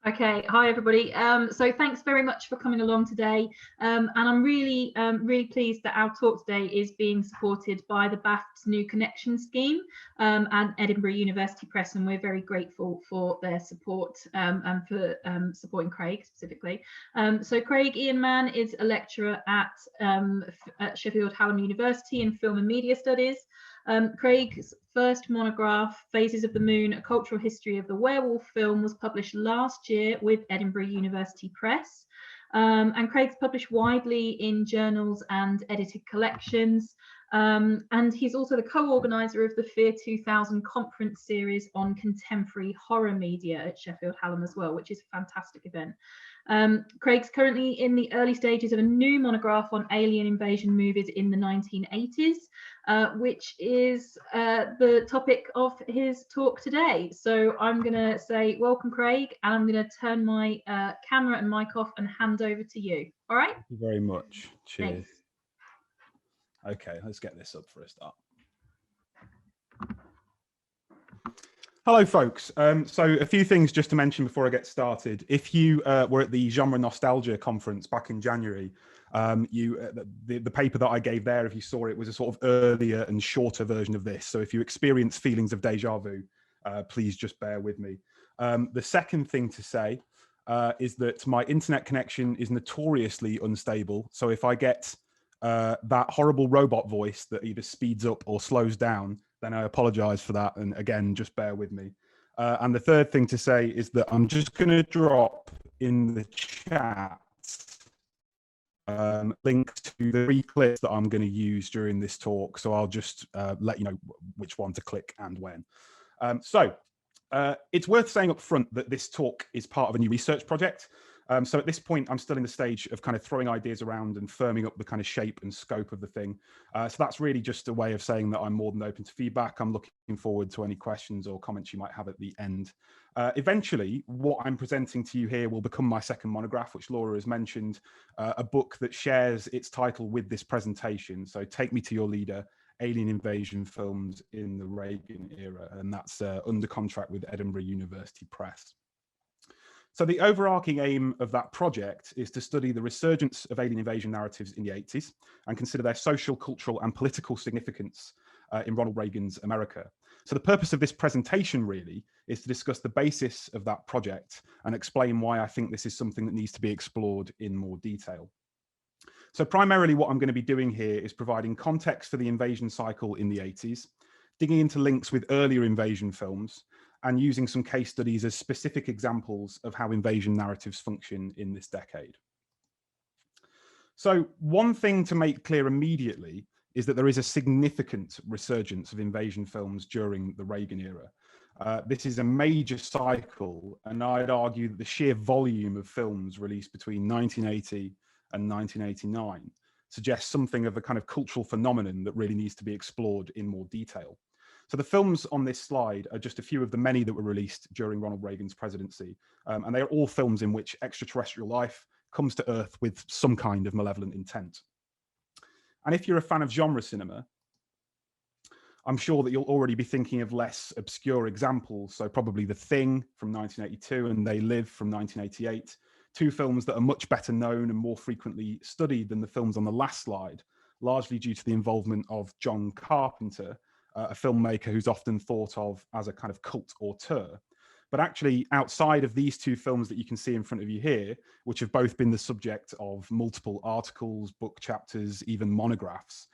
Okay, hi everybody. So thanks very much for coming along today. And I'm really pleased that our talk today is being supported by the BAFTSS New Connection Scheme and Edinburgh University Press, and we're very grateful for their support and for supporting Craig specifically. So Craig Ian Mann is a lecturer at Sheffield Hallam University in Film and Media Studies. Craig's first monograph, Phases of the Moon, A Cultural History of the Werewolf Film, was published last year with Edinburgh University Press. And Craig's published widely in journals and edited collections. And he's also the co-organiser of the Fear 2000 conference series on contemporary horror media at Sheffield Hallam as well, which is a fantastic event. Craig's currently in the early stages of a new monograph on alien invasion movies in the 1980s, which is the topic of his talk today. So I'm going to say welcome, Craig, and I'm going to turn my camera and mic off and hand over to you. All right? Thank you very much. Cheers. Thanks. Okay, let's get this up for a start. Hello, folks. So a few things just to mention before I get started. If you were at the Genre Nostalgia conference back in January, the paper that I gave there, if you saw it, was a sort of earlier and shorter version of this. So if you experience feelings of deja vu, please just bear with me. The second thing to say is that my internet connection is notoriously unstable. So if I get that horrible robot voice that either speeds up or slows down, then I apologize for that. And again, just bear with me. And the third thing to say is that I'm just going to drop in the chat links to the 3 clips that I'm going to use during this talk. So I'll just let you know which one to click and when. It's worth saying up front that this talk is part of a new research project. So at this point, I'm still in the stage of kind of throwing ideas around and firming up the kind of shape and scope of the thing. So that's really just a way of saying that I'm more than open to feedback. I'm looking forward to any questions or comments you might have at the end. Eventually, what I'm presenting to you here will become my second monograph, which Laura has mentioned, a book that shares its title with this presentation. So Take Me to Your Leader, Alien Invasion Films in the Reagan Era. And that's under contract with Edinburgh University Press. So the overarching aim of that project is to study the resurgence of alien invasion narratives in the 80s and consider their social, cultural and political significance in Ronald Reagan's America. So the purpose of this presentation really is to discuss the basis of that project and explain why I think this is something that needs to be explored in more detail. So primarily what I'm going to be doing here is providing context for the invasion cycle in the 80s, digging into links with earlier invasion films, and using some case studies as specific examples of how invasion narratives function in this decade. So one thing to make clear immediately is that there is a significant resurgence of invasion films during the Reagan era. This is a major cycle, and I'd argue that the sheer volume of films released between 1980 and 1989 suggests something of a kind of cultural phenomenon that really needs to be explored in more detail. So the films on this slide are just a few of the many that were released during Ronald Reagan's presidency. And they are all films in which extraterrestrial life comes to Earth with some kind of malevolent intent. And if you're a fan of genre cinema, I'm sure that you'll already be thinking of less obscure examples. So probably The Thing from 1982 and They Live from 1988, 2 films that are much better known and more frequently studied than the films on the last slide, largely due to the involvement of John Carpenter, a filmmaker who's often thought of as a kind of cult auteur. But actually, outside of these 2 films that you can see in front of you here, which have both been the subject of multiple articles, book chapters, even monographs,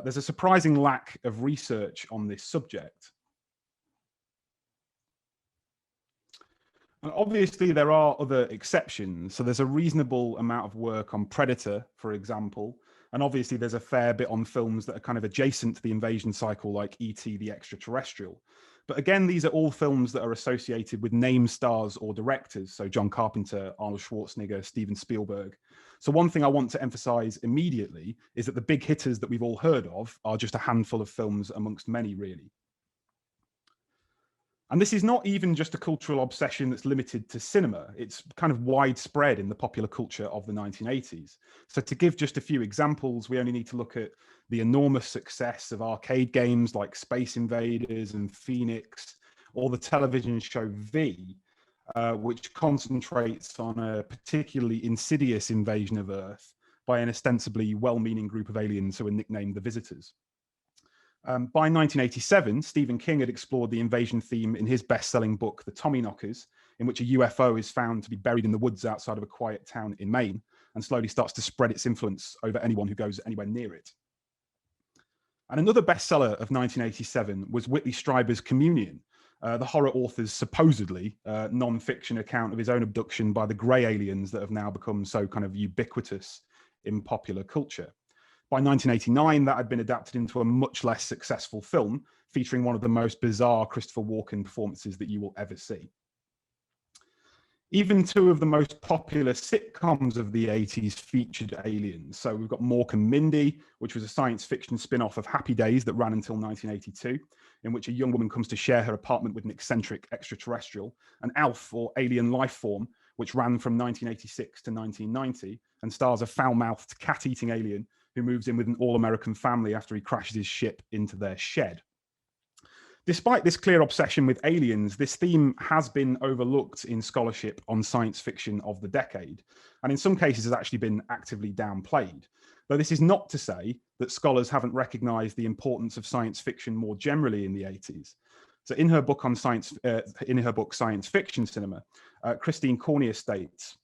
there's a surprising lack of research on this subject. And obviously, there are other exceptions. So there's a reasonable amount of work on Predator, for example. And obviously, there's a fair bit on films that are kind of adjacent to the invasion cycle, like E.T. the Extraterrestrial. But again, these are all films that are associated with name stars or directors. So John Carpenter, Arnold Schwarzenegger, Steven Spielberg. So one thing I want to emphasize immediately is that the big hitters that we've all heard of are just a handful of films amongst many, really. And this is not even just a cultural obsession that's limited to cinema. It's kind of widespread in the popular culture of the 1980s. So to give just a few examples, we only need to look at the enormous success of arcade games like Space Invaders and Phoenix, or the television show V, which concentrates on a particularly insidious invasion of Earth by an ostensibly well-meaning group of aliens who are nicknamed the Visitors. By 1987, Stephen King had explored the invasion theme in his best-selling book, The Tommyknockers, in which a UFO is found to be buried in the woods outside of a quiet town in Maine and slowly starts to spread its influence over anyone who goes anywhere near it. And another bestseller of 1987 was Whitley Strieber's Communion, the horror author's supposedly non-fiction account of his own abduction by the grey aliens that have now become so kind of ubiquitous in popular culture. By 1989, that had been adapted into a much less successful film featuring one of the most bizarre Christopher Walken performances that you will ever see. Even two of the most popular sitcoms of the 80s featured aliens. So we've got Mork and Mindy, which was a science fiction spin-off of Happy Days that ran until 1982, in which a young woman comes to share her apartment with an eccentric extraterrestrial, and Alf, or Alien Life Form, which ran from 1986 to 1990 and stars a foul-mouthed cat-eating alien who moves in with an all-American family after he crashes his ship into their shed. Despite this clear obsession with aliens, this theme has been overlooked in scholarship on science fiction of the decade, and in some cases has actually been actively downplayed. Though this is not to say that scholars haven't recognized the importance of science fiction more generally in the 80s. So in her book on Science Fiction Cinema, Christine Cornier states,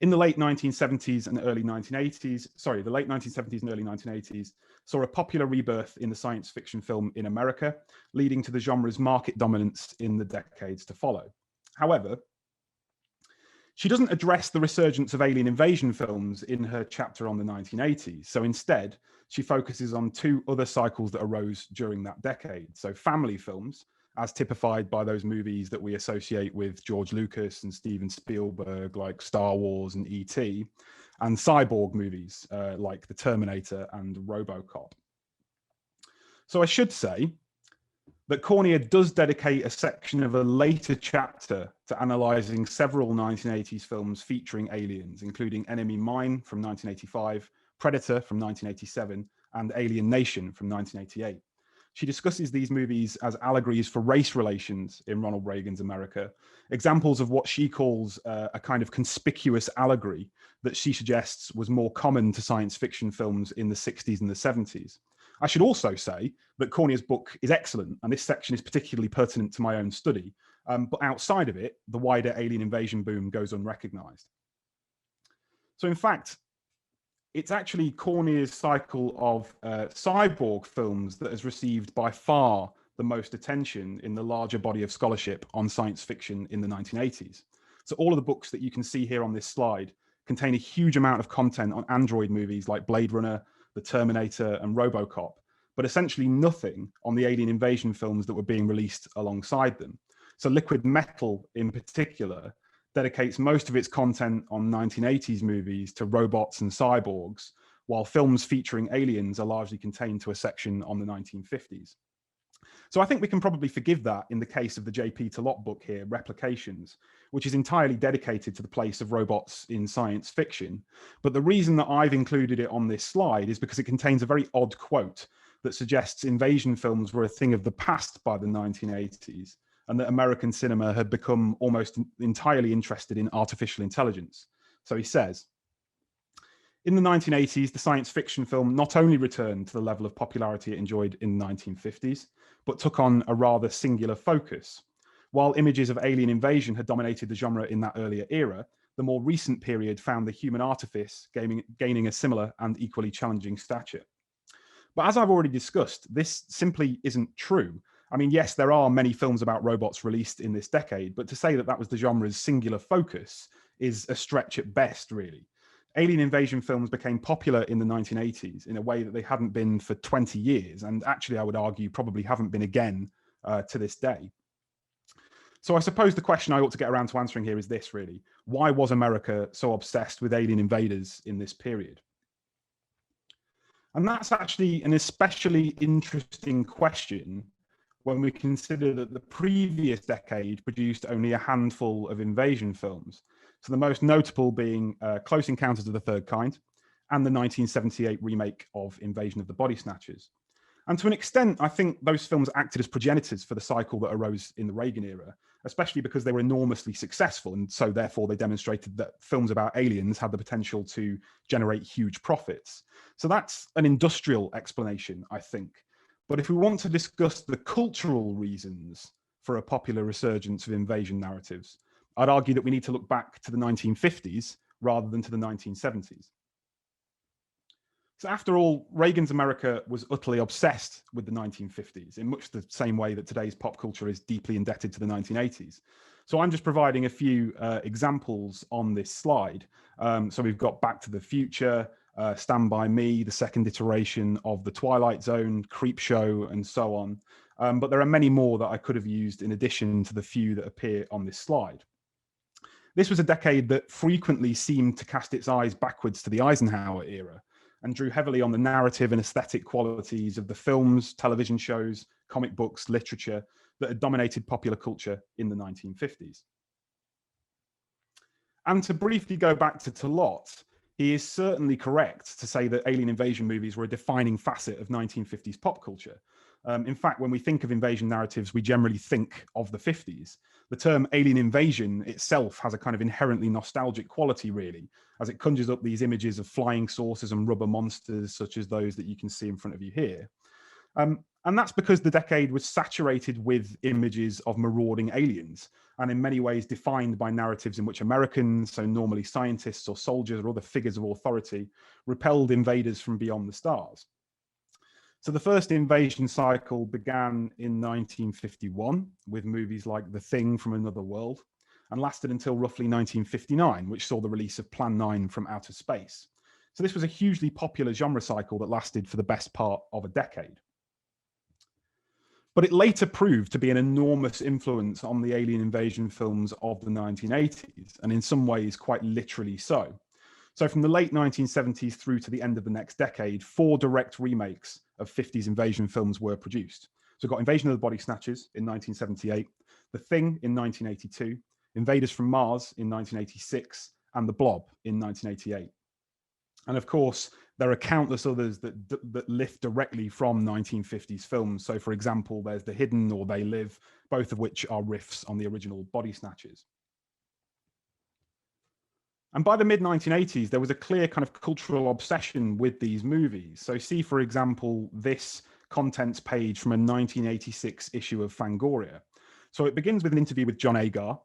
in the late 1970s and early 1980s, the late 1970s and early 1980s saw a popular rebirth in the science fiction film in America, leading to the genre's market dominance in the decades to follow. However, she doesn't address the resurgence of alien invasion films in her chapter on the 1980s. So instead, she focuses on two other cycles that arose during that decade. So family films, as typified by those movies that we associate with George Lucas and Steven Spielberg, like Star Wars and E.T., and cyborg movies like The Terminator and RoboCop. So I should say that Cornier does dedicate a section of a later chapter to analysing several 1980s films featuring aliens, including Enemy Mine from 1985, Predator from 1987, and Alien Nation from 1988. She discusses these movies as allegories for race relations in Ronald Reagan's America, examples of what she calls a kind of conspicuous allegory that she suggests was more common to science fiction films in the 60s and the 70s. I should also say that Cornier's book is excellent, and this section is particularly pertinent to my own study, but outside of it, the wider alien invasion boom goes unrecognised. So in fact, it's actually Cornier's cycle of cyborg films that has received by far the most attention in the larger body of scholarship on science fiction in the 1980s. So all of the books that you can see here on this slide contain a huge amount of content on android movies like Blade Runner, The Terminator, and RoboCop, but essentially nothing on the alien invasion films that were being released alongside them. So Liquid Metal in particular dedicates most of its content on 1980s movies to robots and cyborgs, while films featuring aliens are largely contained to a section on the 1950s. So I think we can probably forgive that in the case of the J.P. Talott book here, Replications, which is entirely dedicated to the place of robots in science fiction. But the reason that I've included it on this slide is because it contains a very odd quote that suggests invasion films were a thing of the past by the 1980s, and that American cinema had become almost entirely interested in artificial intelligence. So he says, in the 1980s, the science fiction film not only returned to the level of popularity it enjoyed in the 1950s, but took on a rather singular focus. While images of alien invasion had dominated the genre in that earlier era, the more recent period found the human artifice gaining a similar and equally challenging stature. But as I've already discussed, this simply isn't true. I mean, yes, there are many films about robots released in this decade, but to say that that was the genre's singular focus is a stretch at best, really. Alien invasion films became popular in the 1980s in a way that they hadn't been for 20 years, and actually, I would argue, probably haven't been again to this day. So I suppose the question I ought to get around to answering here is this, really. Why was America so obsessed with alien invaders in this period? And that's actually an especially interesting question when we consider that the previous decade produced only a handful of invasion films. So the most notable being Close Encounters of the Third Kind and the 1978 remake of Invasion of the Body Snatchers. And to an extent, I think those films acted as progenitors for the cycle that arose in the Reagan era, especially because they were enormously successful. And so therefore they demonstrated that films about aliens had the potential to generate huge profits. So that's an industrial explanation, I think. But if we want to discuss the cultural reasons for a popular resurgence of invasion narratives, I'd argue that we need to look back to the 1950s rather than to the 1970s. So after all, Reagan's America was utterly obsessed with the 1950s in much the same way that today's pop culture is deeply indebted to the 1980s. So I'm just providing a few examples on this slide. So we've got Back to the Future, Stand By Me, the second iteration of The Twilight Zone, Creepshow, and so on. But there are many more that I could have used in addition to the few that appear on this slide. This was a decade that frequently seemed to cast its eyes backwards to the Eisenhower era, and drew heavily on the narrative and aesthetic qualities of the films, television shows, comic books, literature that had dominated popular culture in the 1950s. And to briefly go back to Tollott, he is certainly correct to say that alien invasion movies were a defining facet of 1950s pop culture. In fact, when we think of invasion narratives, we generally think of the 50s. The term alien invasion itself has a kind of inherently nostalgic quality, really, as it conjures up these images of flying saucers and rubber monsters, such as those that you can see in front of you here. And that's because the decade was saturated with images of marauding aliens, and in many ways defined by narratives in which Americans, so normally scientists or soldiers or other figures of authority, repelled invaders from beyond the stars. So the first invasion cycle began in 1951 with movies like The Thing from Another World, and lasted until roughly 1959, which saw the release of Plan 9 from Outer Space. So this was a hugely popular genre cycle that lasted for the best part of a decade. But it later proved to be an enormous influence on the alien invasion films of the 1980s, and in some ways quite literally so. So from the late 1970s through to the end of the next decade, 4 direct remakes of 50s invasion films were produced. So we've got Invasion of the Body Snatchers in 1978, The Thing in 1982, Invaders from Mars in 1986, and The Blob in 1988. And of course, there are countless others that lift directly from 1950s films. So for example, there's The Hidden or They Live, both of which are riffs on the original Body Snatchers. And by the mid-1980s, there was a clear kind of cultural obsession with these movies. So see, for example, this contents page from a 1986 issue of Fangoria. So it begins with an interview with John Agar,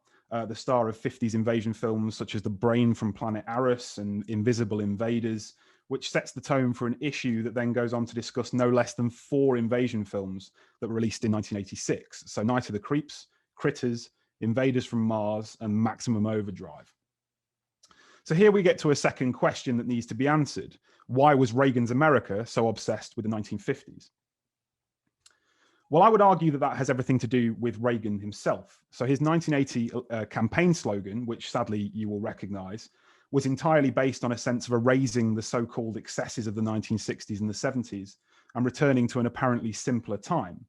the star of 50s invasion films such as The Brain from Planet Arus and Invisible Invaders, which sets the tone for an issue that then goes on to discuss no less than 4 invasion films that were released in 1986. So Night of the Creeps, Critters, Invaders from Mars, and Maximum Overdrive. So here we get to a second question that needs to be answered. Why was Reagan's America so obsessed with the 1950s? Well, I would argue that that has everything to do with Reagan himself. So his 1980 campaign slogan, which sadly you will recognize, was entirely based on a sense of erasing the so-called excesses of the 1960s and the 70s and returning to an apparently simpler time.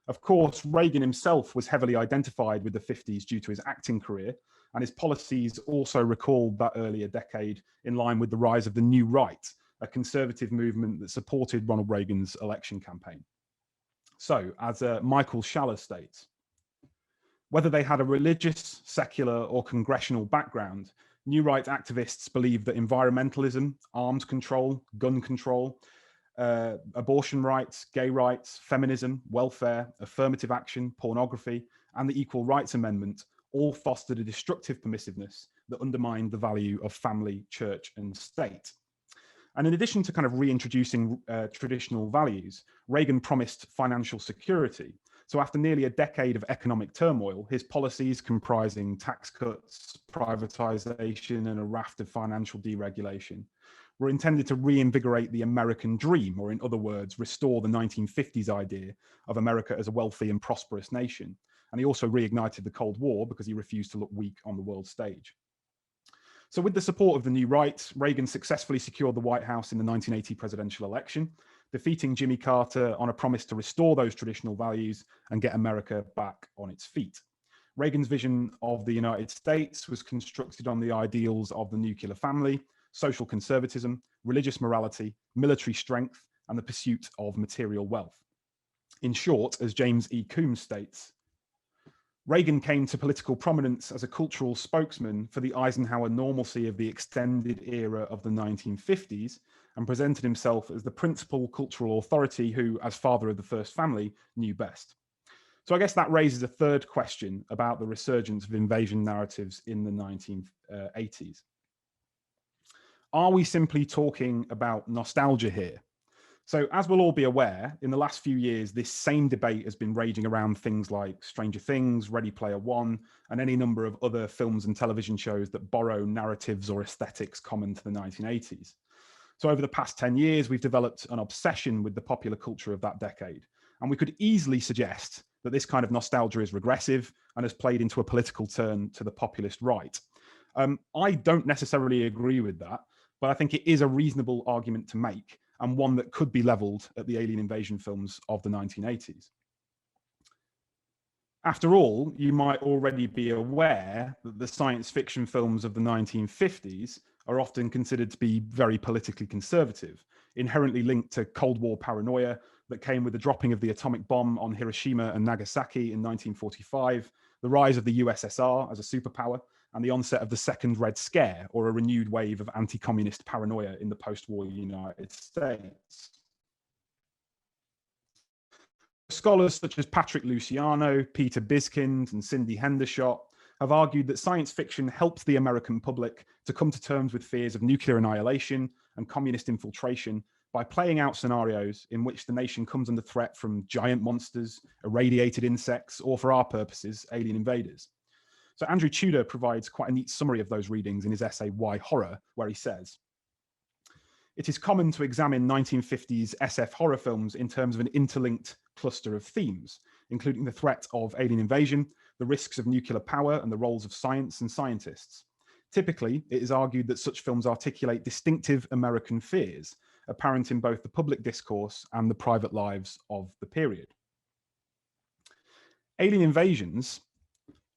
Of course, Reagan himself was heavily identified with the 50s due to his acting career, and his policies also recalled that earlier decade in line with the rise of the New Right, a conservative movement that supported Ronald Reagan's election campaign. So, as Michael Schaller states, whether they had a religious, secular, or congressional background, New Right activists believed that environmentalism, arms control, gun control, abortion rights, gay rights, feminism, welfare, affirmative action, pornography, and the Equal Rights Amendment all fostered a destructive permissiveness that undermined the value of family, church, and state. And in addition to kind of reintroducing traditional values, Reagan promised financial security. So after nearly a decade of economic turmoil, his policies comprising tax cuts, privatization, and a raft of financial deregulation were intended to reinvigorate the American dream, or in other words, restore the 1950s idea of America as a wealthy and prosperous nation. And he also reignited the Cold War because he refused to look weak on the world stage. So with the support of the New Right, Reagan successfully secured the White House in the 1980 presidential election, defeating Jimmy Carter on a promise to restore those traditional values and get America back on its feet. Reagan's vision of the United States was constructed on the ideals of the nuclear family, social conservatism, religious morality, military strength, and the pursuit of material wealth. In short, as James E. Coombs states, Reagan came to political prominence as a cultural spokesman for the Eisenhower normalcy of the extended era of the 1950s and presented himself as the principal cultural authority who, as father of the first family, knew best. So I guess that raises a third question about the resurgence of invasion narratives in the 1980s. Are we simply talking about nostalgia here? So as we'll all be aware, in the last few years, this same debate has been raging around things like Stranger Things, Ready Player One, and any number of other films and television shows that borrow narratives or aesthetics common to the 1980s. So over the past 10 years, we've developed an obsession with the popular culture of that decade. And we could easily suggest that this kind of nostalgia is regressive and has played into a political turn to the populist right. I don't necessarily agree with that, but I think it is a reasonable argument to make, and one that could be levelled at the alien invasion films of the 1980s. After all, you might already be aware that the science fiction films of the 1950s are often considered to be very politically conservative, inherently linked to Cold War paranoia that came with the dropping of the atomic bomb on Hiroshima and Nagasaki in 1945, the rise of the USSR as a superpower, and the onset of the Second Red Scare, or a renewed wave of anti-communist paranoia in the post-war United States. Scholars such as Patrick Luciano, Peter Biskind, and Cindy Hendershot have argued that science fiction helped the American public to come to terms with fears of nuclear annihilation and communist infiltration by playing out scenarios in which the nation comes under threat from giant monsters, irradiated insects, or for our purposes, alien invaders. So Andrew Tudor provides quite a neat summary of those readings in his essay, Why Horror, where he says, "It is common to examine 1950s SF horror films in terms of an interlinked cluster of themes, including the threat of alien invasion, the risks of nuclear power, and the roles of science and scientists. Typically, it is argued that such films articulate distinctive American fears, apparent in both the public discourse and the private lives of the period. Alien invasions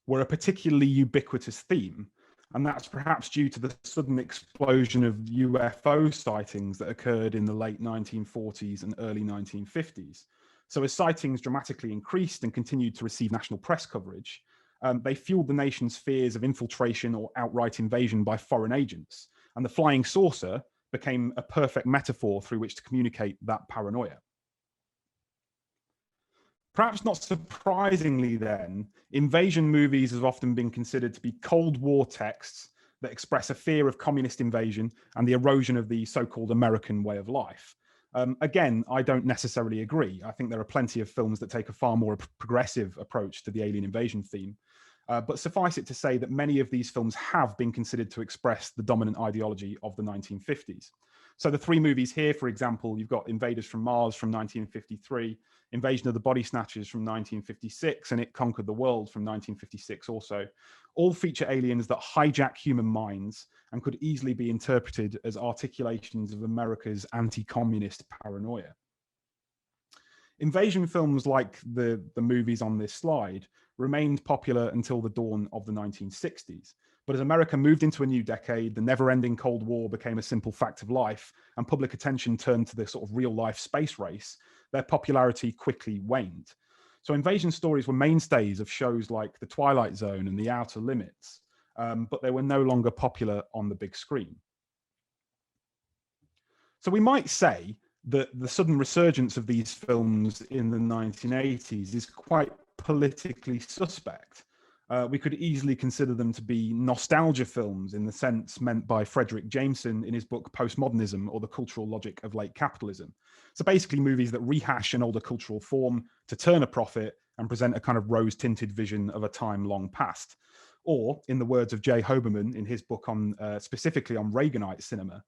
were a particularly ubiquitous theme, and that's perhaps due to the sudden explosion of UFO sightings that occurred in the late 1940s and early 1950s. So as sightings dramatically increased and continued to receive national press coverage, they fueled the nation's fears of infiltration or outright invasion by foreign agents, and the flying saucer became a perfect metaphor through which to communicate that paranoia. Perhaps not surprisingly then, invasion movies have often been considered to be Cold War texts that express a fear of communist invasion and the erosion of the so-called American way of life. Again, I don't necessarily agree. I think there are plenty of films that take a far more progressive approach to the alien invasion theme. But suffice it to say that many of these films have been considered to express the dominant ideology of the 1950s. So the three movies here, for example, you've got Invaders from Mars from 1953, Invasion of the Body Snatchers from 1956, and It Conquered the World from 1956 also. All feature aliens that hijack human minds and could easily be interpreted as articulations of America's anti-communist paranoia. Invasion films like the movies on this slide remained popular until the dawn of the 1960s. But as America moved into a new decade, the never-ending Cold War became a simple fact of life, and public attention turned to the sort of real-life space race, their popularity quickly waned. So invasion stories were mainstays of shows like The Twilight Zone and The Outer Limits, but they were no longer popular on the big screen. So we might say that the sudden resurgence of these films in the 1980s is quite politically suspect. We could easily consider them to be nostalgia films in the sense meant by Frederick Jameson in his book Postmodernism, or the Cultural Logic of Late Capitalism. So basically movies that rehash an older cultural form to turn a profit and present a kind of rose-tinted vision of a time long past. Or, in the words of Jay Hoberman in his book on specifically on Reaganite cinema,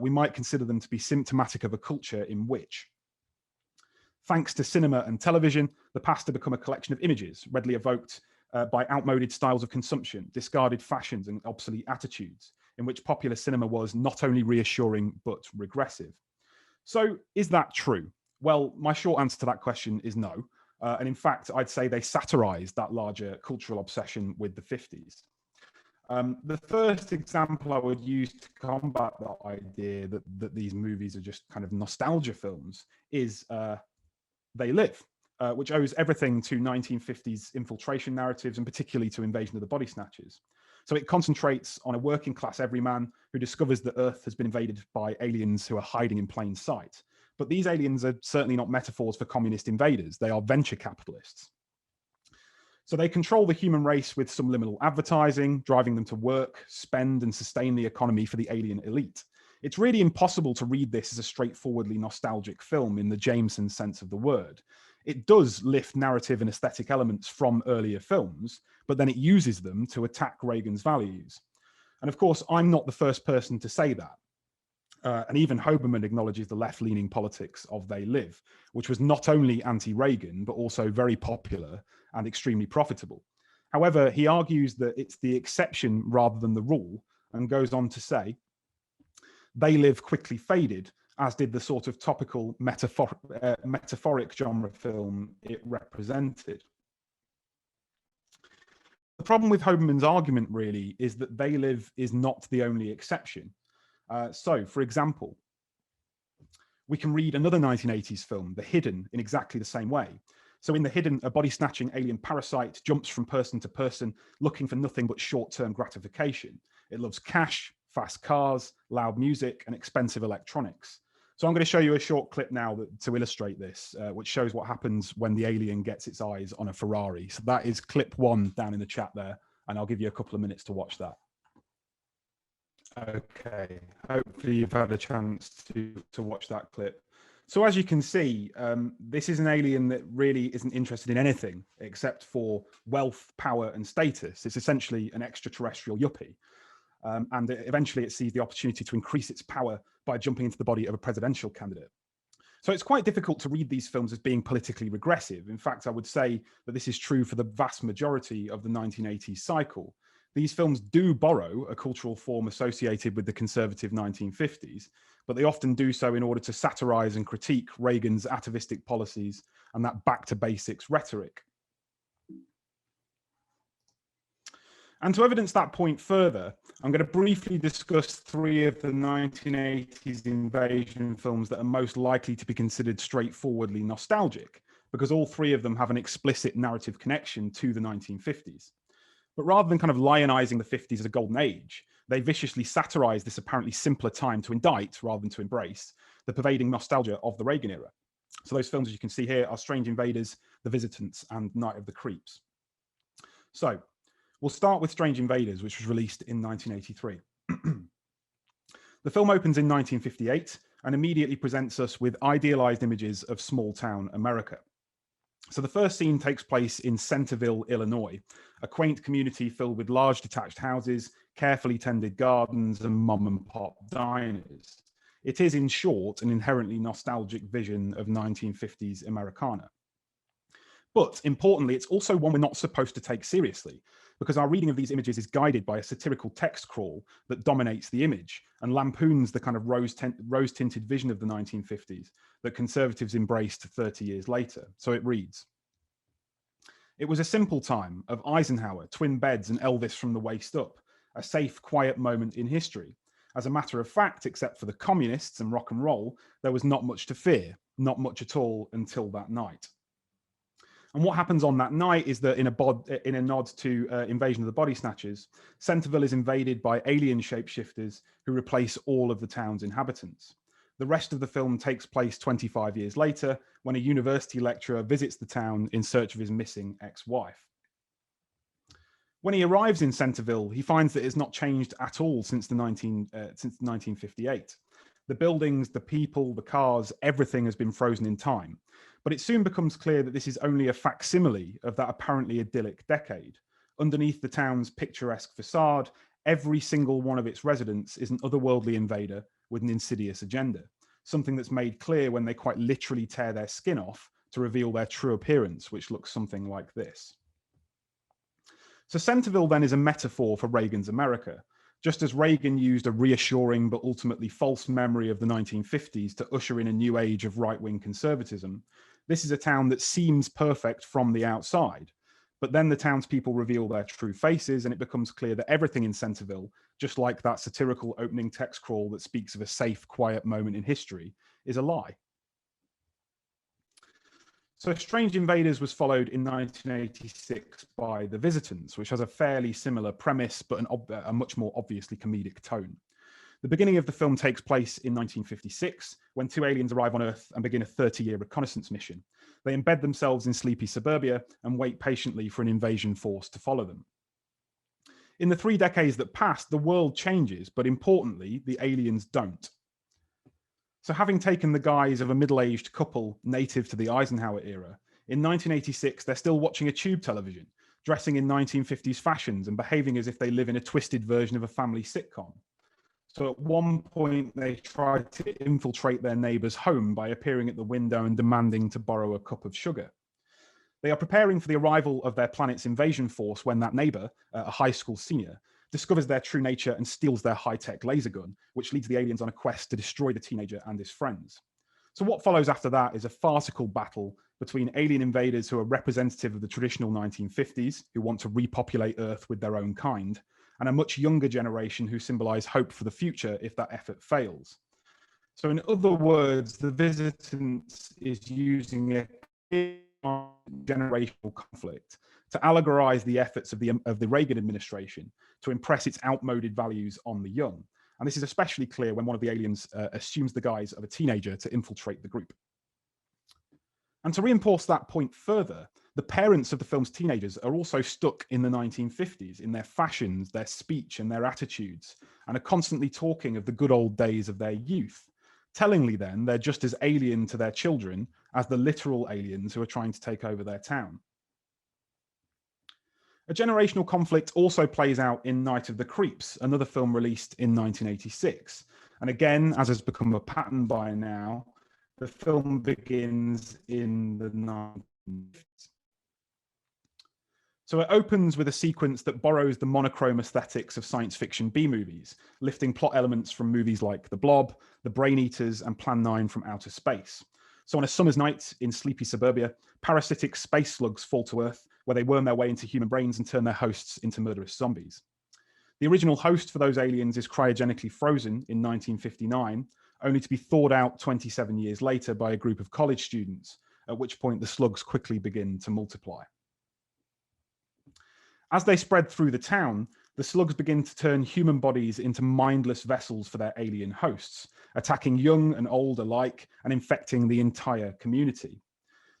we might consider them to be symptomatic of a culture in which, thanks to cinema and television, the past had become a collection of images readily evoked by outmoded styles of consumption, discarded fashions, and obsolete attitudes, in which popular cinema was not only reassuring but regressive. So, is that true? Well, my short answer to that question is no. And in fact, I'd say they satirized that larger cultural obsession with the 50s. The first example I would use to combat that idea that these movies are just kind of nostalgia films is They Live, which owes everything to 1950s infiltration narratives and particularly to Invasion of the Body Snatchers. So it concentrates on a working class everyman who discovers that Earth has been invaded by aliens who are hiding in plain sight. But these aliens are certainly not metaphors for communist invaders. They are venture capitalists. So they control the human race with subliminal advertising, driving them to work, spend, and sustain the economy for the alien elite. It's really impossible to read this as a straightforwardly nostalgic film in the Jameson sense of the word. It does lift narrative and aesthetic elements from earlier films, but then it uses them to attack Reagan's values. And of course, I'm not the first person to say that. And even Hoberman acknowledges the left-leaning politics of They Live, which was not only anti-Reagan, but also very popular and extremely profitable. However, he argues that it's the exception rather than the rule, and goes on to say, They Live quickly faded, as did the sort of topical metaphoric genre film it represented. The problem with Hoberman's argument really is that They Live is not the only exception. So, for example, we can read another 1980s film, The Hidden, in exactly the same way. So in The Hidden, a body-snatching alien parasite jumps from person to person, looking for nothing but short-term gratification. It loves cash, fast cars, loud music, and expensive electronics. So I'm going to show you a short clip now to illustrate this, which shows what happens when the alien gets its eyes on a Ferrari. So that is clip 1 down in the chat there, and I'll give you a couple of minutes to watch that. Okay, hopefully you've had a chance to watch that clip. So as you can see, this is an alien that really isn't interested in anything except for wealth, power, and status. It's essentially an extraterrestrial yuppie. And eventually it sees the opportunity to increase its power by jumping into the body of a presidential candidate. So it's quite difficult to read these films as being politically regressive. In fact, I would say that this is true for the vast majority of the 1980s cycle. These films do borrow a cultural form associated with the conservative 1950s, but they often do so in order to satirize and critique Reagan's atavistic policies and that back to basics rhetoric. And to evidence that point further, I'm going to briefly discuss 3 of the 1980s invasion films that are most likely to be considered straightforwardly nostalgic, because all 3 of them have an explicit narrative connection to the 1950s. But rather than kind of lionizing the 50s as a golden age, they viciously satirize this apparently simpler time to indict rather than to embrace the pervading nostalgia of the Reagan era. So those films, as you can see here, are Strange Invaders, The Visitants, and Night of the Creeps. So we'll start with Strange Invaders, which was released in 1983. The film opens in 1958 and immediately presents us with idealized images of small town America. So the first scene takes place in Centerville, Illinois, a quaint community filled with large detached houses, carefully tended gardens, and mom and pop diners. It is, in short, an inherently nostalgic vision of 1950s Americana. But importantly, it's also one we're not supposed to take seriously, because our reading of these images is guided by a satirical text crawl that dominates the image and lampoons the kind of rose-tinted vision of the 1950s that conservatives embraced 30 years later. So it reads, "It was a simple time of Eisenhower, twin beds, and Elvis from the waist up, a safe, quiet moment in history. As a matter of fact, except for the communists and rock and roll, there was not much to fear, not much at all until that night." And what happens on that night is that in a nod to Invasion of the Body Snatchers, Centerville is invaded by alien shapeshifters who replace all of the town's inhabitants. The rest of the film takes place 25 years later, when a university lecturer visits the town in search of his missing ex-wife. When he arrives in Centerville, he finds that it's not changed at all since 1958. The buildings, the people, the cars, everything has been frozen in time. But it soon becomes clear that this is only a facsimile of that apparently idyllic decade. Underneath the town's picturesque facade, every single one of its residents is an otherworldly invader with an insidious agenda, something that's made clear when they quite literally tear their skin off to reveal their true appearance, which looks something like this. So Centerville then is a metaphor for Reagan's America. Just as Reagan used a reassuring but ultimately false memory of the 1950s to usher in a new age of right-wing conservatism, this is a town that seems perfect from the outside. But then the townspeople reveal their true faces, and it becomes clear that everything in Centerville, just like that satirical opening text crawl that speaks of a safe, quiet moment in history, is a lie. So Strange Invaders was followed in 1986 by The Visitants, which has a fairly similar premise, but a much more obviously comedic tone. The beginning of the film takes place in 1956, when two aliens arrive on Earth and begin a 30-year reconnaissance mission. They embed themselves in sleepy suburbia and wait patiently for an invasion force to follow them. In the 3 decades that pass, the world changes, but importantly, the aliens don't. So having taken the guise of a middle-aged couple native to the Eisenhower era, in 1986, they're still watching a tube television, dressing in 1950s fashions and behaving as if they live in a twisted version of a family sitcom. So at one point, they try to infiltrate their neighbour's home by appearing at the window and demanding to borrow a cup of sugar. They are preparing for the arrival of their planet's invasion force when that neighbour, a high school senior, discovers their true nature and steals their high-tech laser gun, which leads the aliens on a quest to destroy the teenager and his friends. So what follows after that is a farcical battle between alien invaders who are representative of the traditional 1950s, who want to repopulate Earth with their own kind, and a much younger generation who symbolize hope for the future if that effort fails. So in other words, The Visitants is using a generational conflict to allegorize the efforts of the Reagan administration to impress its outmoded values on the young. And this is especially clear when one of the aliens assumes the guise of a teenager to infiltrate the group. And to reinforce that point further, the parents of the film's teenagers are also stuck in the 1950s in their fashions, their speech, and their attitudes, and are constantly talking of the good old days of their youth. Tellingly then, they're just as alien to their children as the literal aliens who are trying to take over their town. A generational conflict also plays out in Night of the Creeps, another film released in 1986. And again, as has become a pattern by now, the film begins in the 1950s. So it opens with a sequence that borrows the monochrome aesthetics of science fiction B-movies, lifting plot elements from movies like The Blob, The Brain Eaters, and Plan 9 from Outer Space. So on a summer's night in sleepy suburbia, parasitic space slugs fall to Earth, where they worm their way into human brains and turn their hosts into murderous zombies. The original host for those aliens is cryogenically frozen in 1959, only to be thawed out 27 years later by a group of college students, at which point the slugs quickly begin to multiply. As they spread through the town, the slugs begin to turn human bodies into mindless vessels for their alien hosts, attacking young and old alike and infecting the entire community.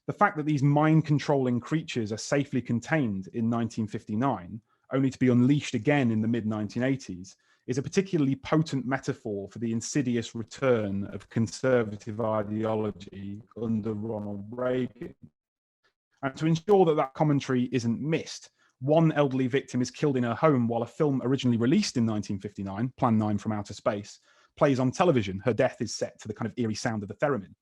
The fact that these mind-controlling creatures are safely contained in 1959, only to be unleashed again in the mid-1980s, is a particularly potent metaphor for the insidious return of conservative ideology under Ronald Reagan. And to ensure that that commentary isn't missed, one elderly victim is killed in her home while a film originally released in 1959, Plan 9 from Outer Space, plays on television. Her death is set to the kind of eerie sound of the theremin.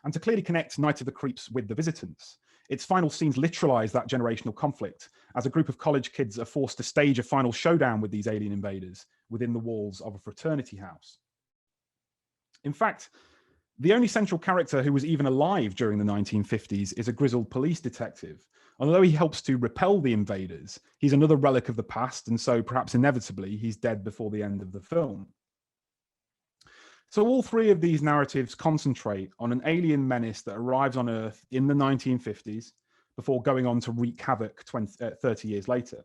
And to clearly connect Night of the Creeps with The Visitants, its final scenes literalize that generational conflict as a group of college kids are forced to stage a final showdown with these alien invaders within the walls of a fraternity house. In fact, the only central character who was even alive during the 1950s is a grizzled police detective. Although he helps to repel the invaders, he's another relic of the past, and so perhaps inevitably he's dead before the end of the film. So all three of these narratives concentrate on an alien menace that arrives on Earth in the 1950s before going on to wreak havoc 30 years later.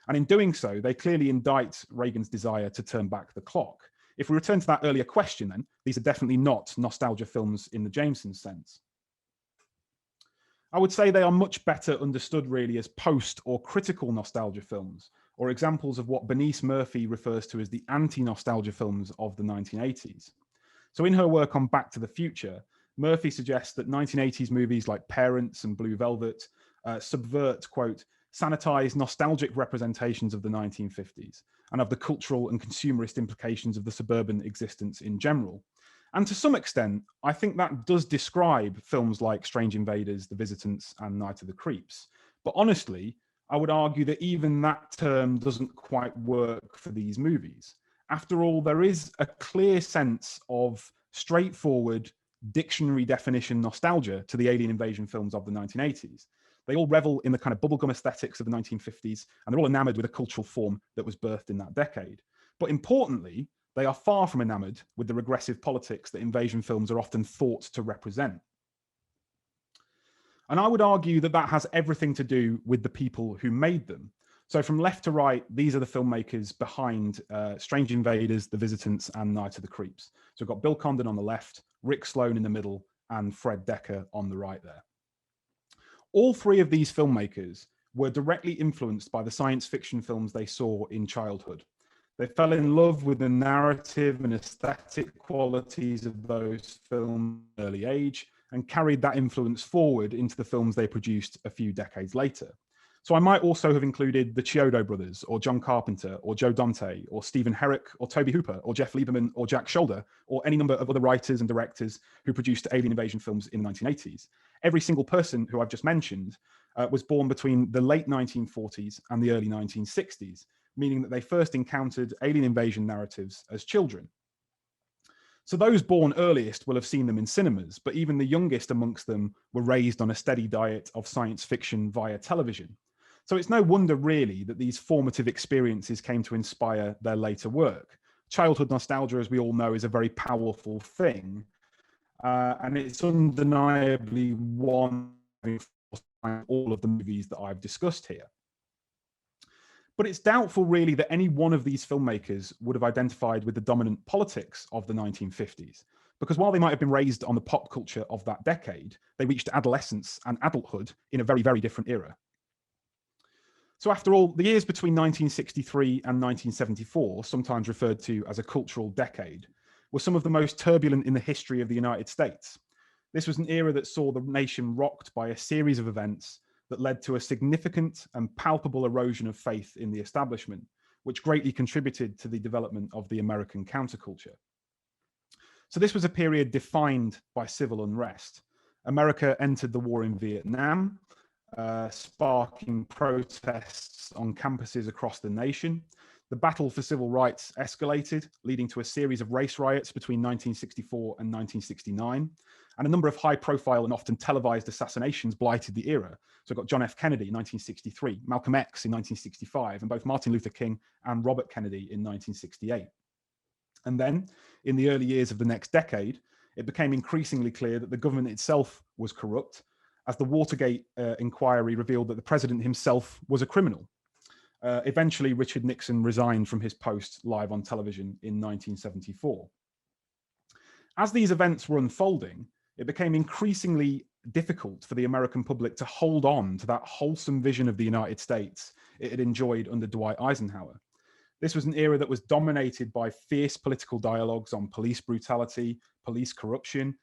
And in doing so, they clearly indict Reagan's desire to turn back the clock. If we return to that earlier question, then, these are definitely not nostalgia films in the Jameson sense. I would say they are much better understood really as post or critical nostalgia films, or examples of what Bernice Murphy refers to as the anti-nostalgia films of the 1980s. So in her work on Back to the Future, Murphy suggests that 1980s movies like Parents and Blue Velvet subvert, quote, sanitized nostalgic representations of the 1950s and of the cultural and consumerist implications of the suburban existence in general. And to some extent, I think that does describe films like Strange Invaders, The Visitants, and Night of the Creeps. But honestly, I would argue that even that term doesn't quite work for these movies. After all, there is a clear sense of straightforward dictionary definition nostalgia to the alien invasion films of the 1980s. They all revel in the kind of bubblegum aesthetics of the 1950s, and they're all enamored with a cultural form that was birthed in that decade. But importantly, they are far from enamored with the regressive politics that invasion films are often thought to represent. And I would argue that that has everything to do with the people who made them. So from left to right, these are the filmmakers behind Strange Invaders, The Visitants, and Night of the Creeps. So we've got Bill Condon on the left, Rick Sloane in the middle, and Fred Dekker on the right there. All three of these filmmakers were directly influenced by the science fiction films they saw in childhood. They fell in love with the narrative and aesthetic qualities of those films at an early age and carried that influence forward into the films they produced a few decades later. So I might also have included the Chiodo brothers, or John Carpenter, or Joe Dante, or Stephen Herrick, or Toby Hooper, or Jeff Lieberman, or Jack Shoulder, or any number of other writers and directors who produced alien invasion films in the 1980s. Every single person who I've just mentioned was born between the late 1940s and the early 1960s, meaning that they first encountered alien invasion narratives as children. So those born earliest will have seen them in cinemas, but even the youngest amongst them were raised on a steady diet of science fiction via television. So it's no wonder really that these formative experiences came to inspire their later work. Childhood nostalgia, as we all know, is a very powerful thing. And it's undeniably one of all of the movies that I've discussed here. But it's doubtful really that any one of these filmmakers would have identified with the dominant politics of the 1950s, because while they might have been raised on the pop culture of that decade, they reached adolescence and adulthood in a very, very different era. So after all, the years between 1963 and 1974, sometimes referred to as a cultural decade, were some of the most turbulent in the history of the United States. This was an era that saw the nation rocked by a series of events that led to a significant and palpable erosion of faith in the establishment, which greatly contributed to the development of the American counterculture. So this was a period defined by civil unrest. America entered the war in Vietnam, sparking protests on campuses across the nation. The battle for civil rights escalated, leading to a series of race riots between 1964 and 1969. And a number of high-profile and often televised assassinations blighted the era. So we've got John F. Kennedy in 1963, Malcolm X in 1965, and both Martin Luther King and Robert Kennedy in 1968. And then, in the early years of the next decade, it became increasingly clear that the government itself was corrupt, as the Watergate inquiry revealed that the president himself was a criminal. Eventually, Richard Nixon resigned from his post live on television in 1974. As these events were unfolding, it became increasingly difficult for the American public to hold on to that wholesome vision of the United States it had enjoyed under Dwight Eisenhower. This was an era that was dominated by fierce political dialogues on police brutality, police corruption,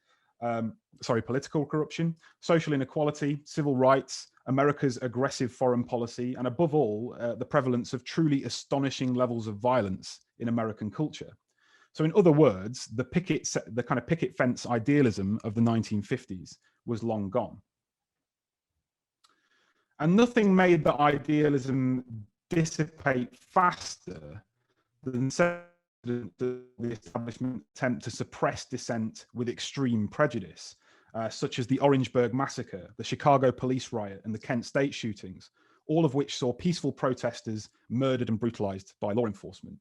political corruption, social inequality, civil rights, America's aggressive foreign policy, and above all, the prevalence of truly astonishing levels of violence in American culture. So in other words, the kind of picket fence idealism of the 1950s was long gone. And nothing made the idealism dissipate faster than the establishment attempt to suppress dissent with extreme prejudice, such as the Orangeburg massacre, the Chicago police riot, and the Kent State shootings, all of which saw peaceful protesters murdered and brutalized by law enforcement.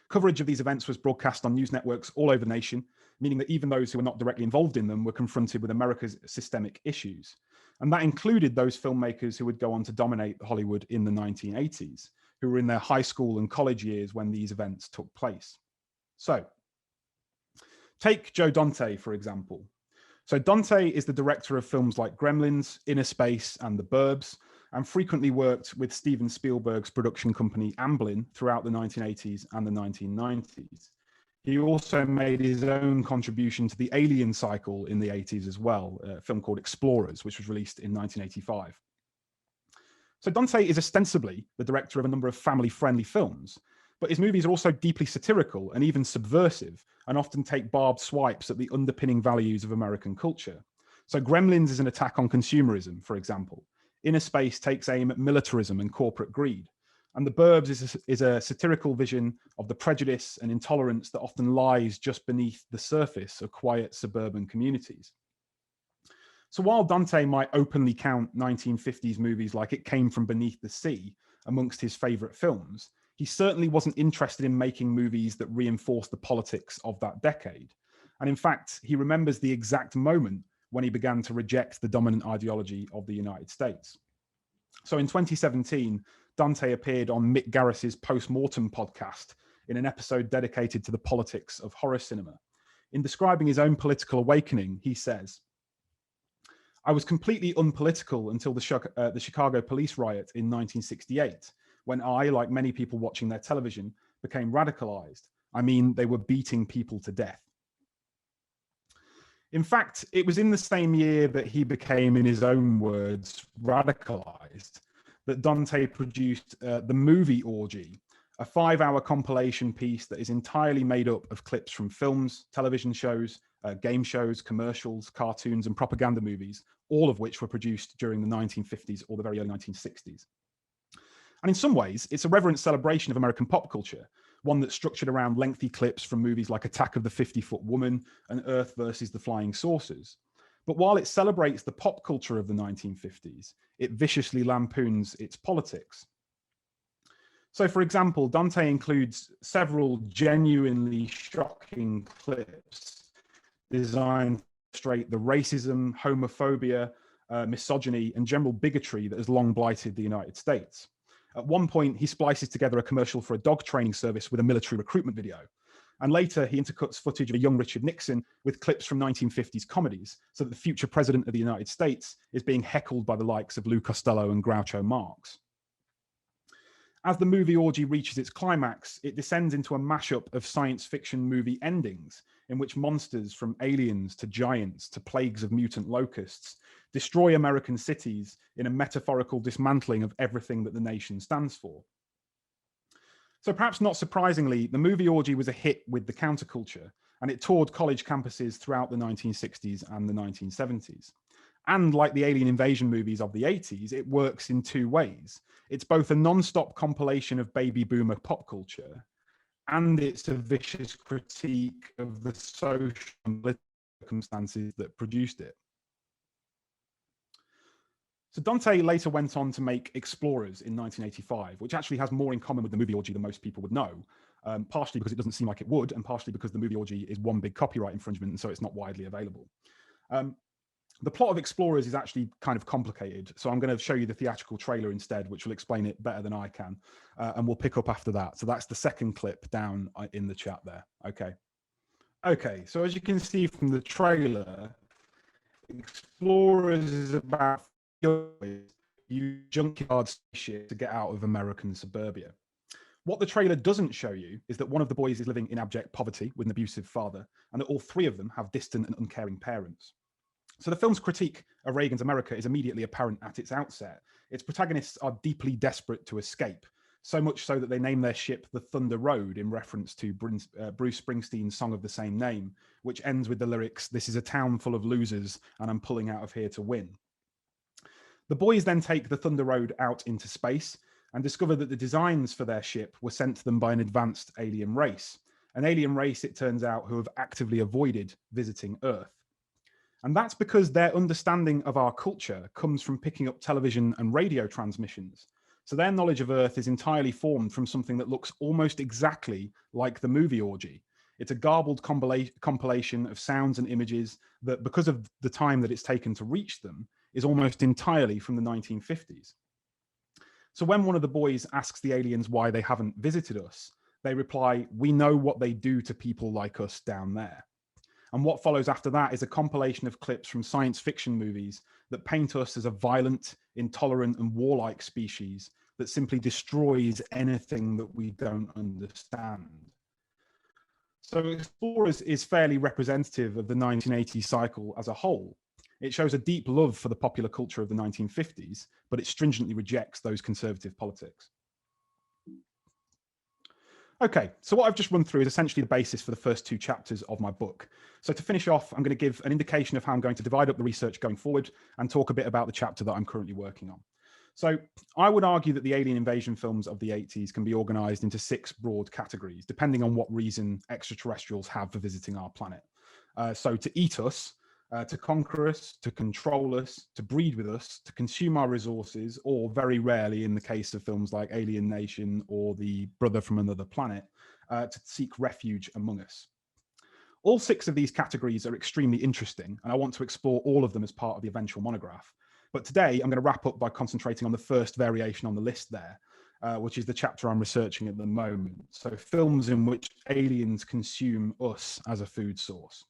Coverage of these events was broadcast on news networks all over the nation, meaning that even those who were not directly involved in them were confronted with America's systemic issues. And that included those filmmakers who would go on to dominate Hollywood in the 1980s, who were in their high school and college years when these events took place. So, take Joe Dante, for example. So Dante is the director of films like Gremlins, Inner Space, and The Burbs, and frequently worked with Steven Spielberg's production company Amblin throughout the 1980s and the 1990s. He also made his own contribution to the Alien cycle in the 80s as well, a film called Explorers, which was released in 1985. So Dante is ostensibly the director of a number of family-friendly films, but his movies are also deeply satirical and even subversive, and often take barbed swipes at the underpinning values of American culture. So Gremlins is an attack on consumerism, for example. Inner Space takes aim at militarism and corporate greed. And The Burbs is a satirical vision of the prejudice and intolerance that often lies just beneath the surface of quiet suburban communities. So while Dante might openly count 1950s movies like It Came From Beneath the Sea amongst his favorite films, he certainly wasn't interested in making movies that reinforced the politics of that decade. And in fact, he remembers the exact moment when he began to reject the dominant ideology of the United States. So in 2017, Dante appeared on Mick Garris's Postmortem podcast in an episode dedicated to the politics of horror cinema. In describing his own political awakening, he says, "I was completely unpolitical until the Chicago police riot in 1968, when I, like many people watching their television, became radicalized. I mean, they were beating people to death." In fact, it was in the same year that he became, in his own words, radicalized, that Dante produced The Movie Orgy, a 5-hour compilation piece that is entirely made up of clips from films, television shows, game shows, commercials, cartoons, and propaganda movies, all of which were produced during the 1950s or the very early 1960s. And in some ways, it's a reverent celebration of American pop culture, one that's structured around lengthy clips from movies like Attack of the 50-Foot Woman and Earth versus the Flying Saucers. But while it celebrates the pop culture of the 1950s, it viciously lampoons its politics. So, for example, Dante includes several genuinely shocking clips designed to illustrate the racism, homophobia, misogyny, and general bigotry that has long blighted the United States. At one point, he splices together a commercial for a dog training service with a military recruitment video. And later, he intercuts footage of a young Richard Nixon with clips from 1950s comedies, so that the future president of the United States is being heckled by the likes of Lou Costello and Groucho Marx. As the movie orgy reaches its climax, it descends into a mashup of science fiction movie endings, in which monsters from aliens to giants to plagues of mutant locusts destroy American cities in a metaphorical dismantling of everything that the nation stands for. So perhaps not surprisingly, the movie orgy was a hit with the counterculture, and it toured college campuses throughout the 1960s and the 1970s. And like the alien invasion movies of the 80s, it works in two ways. It's both a non-stop compilation of baby boomer pop culture, and it's a vicious critique of the social and political circumstances that produced it. So Dante later went on to make Explorers in 1985, which actually has more in common with the movie orgy than most people would know, partially because it doesn't seem like it would, and partially because the movie orgy is one big copyright infringement, and so it's not widely available. The plot of Explorers is actually kind of complicated, so I'm going to show you the theatrical trailer instead, which will explain it better than I can, and we'll pick up after that. So that's the second clip down in the chat there. Okay, so as you can see from the trailer, Explorers is about you junkyard spaceship to get out of American suburbia. What the trailer doesn't show you is that one of the boys is living in abject poverty with an abusive father, and that all three of them have distant and uncaring parents. So the film's critique of Reagan's America is immediately apparent at its outset. Its protagonists are deeply desperate to escape, so much so that they name their ship the Thunder Road in reference to Bruce Springsteen's song of the same name, which ends with the lyrics, "This is a town full of losers, and I'm pulling out of here to win." The boys then take the Thunder Road out into space and discover that the designs for their ship were sent to them by an advanced alien race. An alien race, it turns out, who have actively avoided visiting Earth. And that's because their understanding of our culture comes from picking up television and radio transmissions. So their knowledge of Earth is entirely formed from something that looks almost exactly like the movie orgy. It's a garbled compilation of sounds and images that, because of the time that it's taken to reach them, is almost entirely from the 1950s. So when one of the boys asks the aliens why they haven't visited us, they reply, "We know what they do to people like us down there." And what follows after that is a compilation of clips from science fiction movies that paint us as a violent, intolerant, and warlike species that simply destroys anything that we don't understand. So Explorers is fairly representative of the 1980s cycle as a whole. It shows a deep love for the popular culture of the 1950s, but it stringently rejects those conservative politics. Okay, so what I've just run through is essentially the basis for the first two chapters of my book. So to finish off, I'm going to give an indication of how I'm going to divide up the research going forward and talk a bit about the chapter that I'm currently working on. So I would argue that the alien invasion films of the 80s can be organized into 6 broad categories, depending on what reason extraterrestrials have for visiting our planet. So to eat us, to conquer us, to control us, to breed with us, to consume our resources, or very rarely in the case of films like Alien Nation or The Brother from Another Planet, to seek refuge among us. All 6 of these categories are extremely interesting, and I want to explore all of them as part of the eventual monograph. But today, I'm going to wrap up by concentrating on the first variation on the list there, which is the chapter I'm researching at the moment. So films in which aliens consume us as a food source.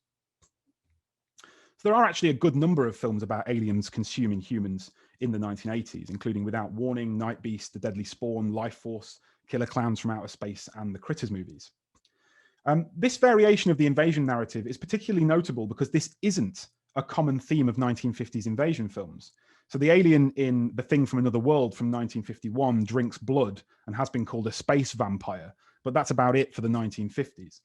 So there are actually a good number of films about aliens consuming humans in the 1980s, including Without Warning, Night Beast, The Deadly Spawn, Life Force, Killer Clowns from Outer Space, and the Critters movies. This variation of the invasion narrative is particularly notable because this isn't a common theme of 1950s invasion films. So the alien in The Thing from Another World from 1951 drinks blood and has been called a space vampire, but that's about it for the 1950s.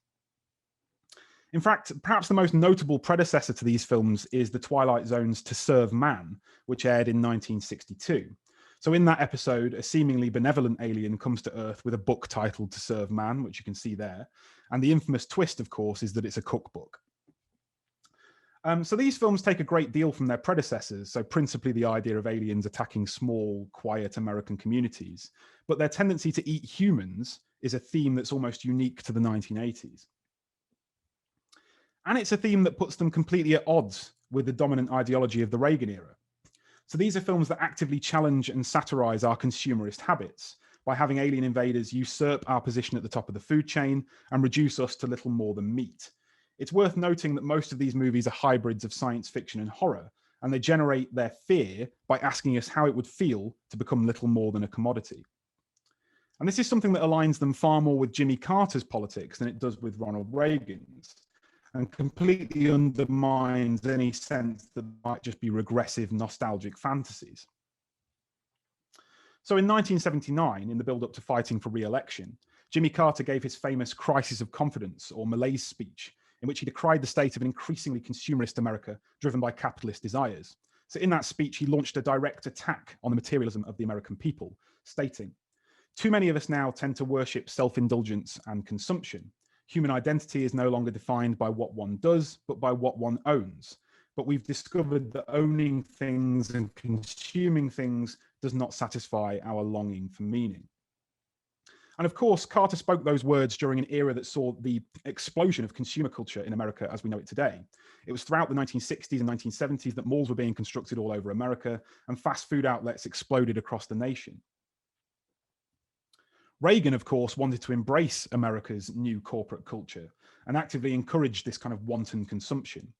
In fact, perhaps the most notable predecessor to these films is the Twilight Zone's To Serve Man, which aired in 1962. So in that episode, a seemingly benevolent alien comes to Earth with a book titled To Serve Man, which you can see there. And the infamous twist, of course, is that it's a cookbook. So these films take a great deal from their predecessors, so principally the idea of aliens attacking small, quiet American communities. But their tendency to eat humans is a theme that's almost unique to the 1980s. And it's a theme that puts them completely at odds with the dominant ideology of the Reagan era. So these are films that actively challenge and satirize our consumerist habits by having alien invaders usurp our position at the top of the food chain and reduce us to little more than meat. It's worth noting that most of these movies are hybrids of science fiction and horror, and they generate their fear by asking us how it would feel to become little more than a commodity. And this is something that aligns them far more with Jimmy Carter's politics than it does with Ronald Reagan's, and completely undermines any sense that might just be regressive, nostalgic fantasies. So in 1979, in the build-up to fighting for re-election, Jimmy Carter gave his famous crisis of confidence, or malaise speech, in which he decried the state of an increasingly consumerist America driven by capitalist desires. So in that speech, he launched a direct attack on the materialism of the American people, stating, "Too many of us now tend to worship self-indulgence and consumption. Human identity is no longer defined by what one does, but by what one owns. But we've discovered that owning things and consuming things does not satisfy our longing for meaning." And of course, Carter spoke those words during an era that saw the explosion of consumer culture in America as we know it today. It was throughout the 1960s and 1970s that malls were being constructed all over America and fast food outlets exploded across the nation. Reagan, of course, wanted to embrace America's new corporate culture and actively encouraged this kind of wanton consumption.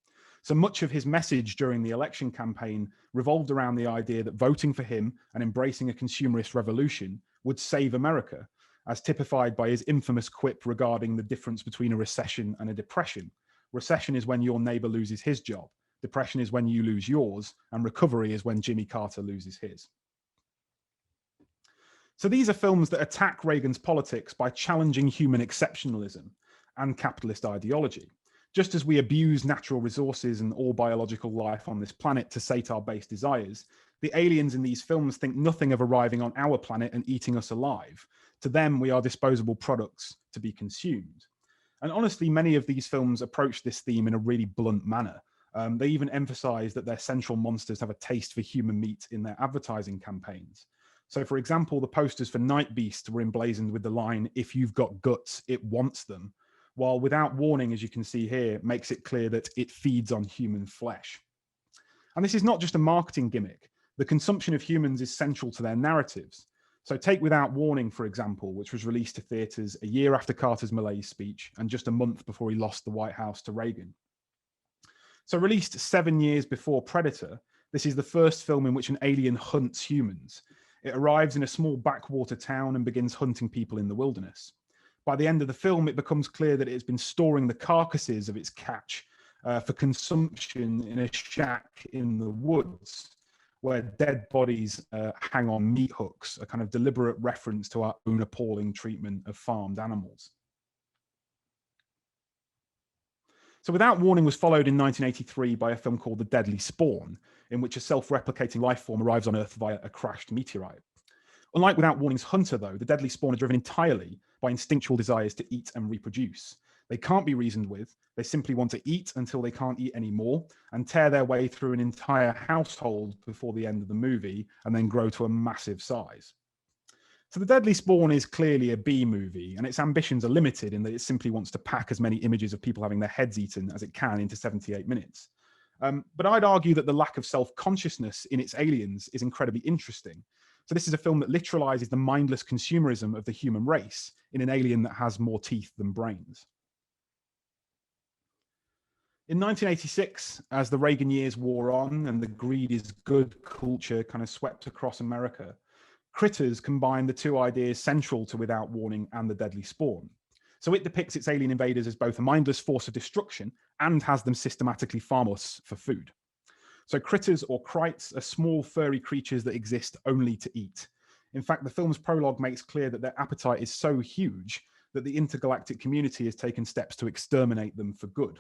So much of his message during the election campaign revolved around the idea that voting for him and embracing a consumerist revolution would save America, as typified by his infamous quip regarding the difference between a recession and a depression. Recession is when your neighbor loses his job. Depression is when you lose yours, and recovery is when Jimmy Carter loses his. So these are films that attack Reagan's politics by challenging human exceptionalism and capitalist ideology. Just as we abuse natural resources and all biological life on this planet to sate our base desires, the aliens in these films think nothing of arriving on our planet and eating us alive. To them, we are disposable products to be consumed. And honestly, many of these films approach this theme in a really blunt manner. They even emphasize that their central monsters have a taste for human meat in their advertising campaigns. So for example, the posters for Night Beast were emblazoned with the line, "If you've got guts, it wants them," while Without Warning, as you can see here, makes it clear that it feeds on human flesh. And this is not just a marketing gimmick. The consumption of humans is central to their narratives. So take Without Warning, for example, which was released to theatres a year after Carter's malaise speech and just a month before he lost the White House to Reagan. So released 7 years before Predator, this is the first film in which an alien hunts humans. It arrives in a small backwater town and begins hunting people in the wilderness. By the end of the film, it becomes clear that it has been storing the carcasses of its catch for consumption in a shack in the woods, where dead bodies hang on meat hooks, a kind of deliberate reference to our own appalling treatment of farmed animals. So Without Warning was followed in 1983 by a film called The Deadly Spawn, in which a self-replicating life form arrives on Earth via a crashed meteorite. Unlike Without Warning's Hunter, though, the Deadly Spawn are driven entirely by instinctual desires to eat and reproduce. They can't be reasoned with. They simply want to eat until they can't eat anymore and tear their way through an entire household before the end of the movie and then grow to a massive size. So The Deadly Spawn is clearly a B movie, and its ambitions are limited in that it simply wants to pack as many images of people having their heads eaten as it can into 78 minutes. But I'd argue that the lack of self-consciousness in its aliens is incredibly interesting. So this is a film that literalizes the mindless consumerism of the human race in an alien that has more teeth than brains. In 1986, as the Reagan years wore on and the greed is good culture kind of swept across America, Critters combined the two ideas central to Without Warning and The Deadly Spawn. So it depicts its alien invaders as both a mindless force of destruction and has them systematically farm us for food. So critters, or krites, are small furry creatures that exist only to eat. In fact, the film's prologue makes clear that their appetite is so huge that the intergalactic community has taken steps to exterminate them for good.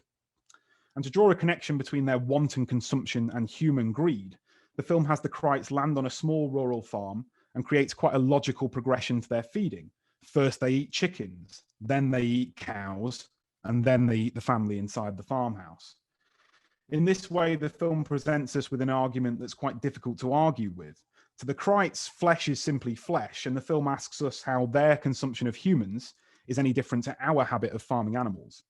And to draw a connection between their wanton consumption and human greed, the film has the krites land on a small rural farm and creates quite a logical progression to their feeding. First, they eat chickens, then they eat cows, and then they eat the family inside the farmhouse. In this way, the film presents us with an argument that's quite difficult to argue with. To the krites, flesh is simply flesh, and the film asks us how their consumption of humans is any different to our habit of farming animals.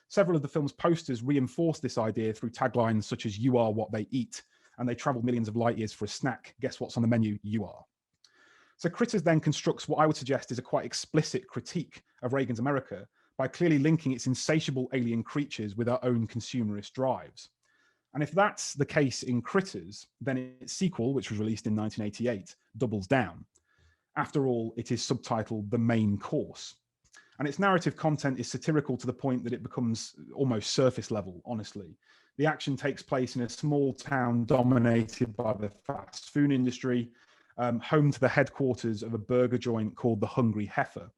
Several of the film's posters reinforce this idea through taglines such as "You are what they eat," and "They travel millions of light years for a snack. Guess what's on the menu? You are." So Critters then constructs what I would suggest is a quite explicit critique of Reagan's America by clearly linking its insatiable alien creatures with our own consumerist drives. And if that's the case in Critters, then its sequel, which was released in 1988, doubles down. After all, it is subtitled The Main Course. And its narrative content is satirical to the point that it becomes almost surface level, honestly. The action takes place in a small town dominated by the fast food industry, home to the headquarters of a burger joint called the Hungry Heifer.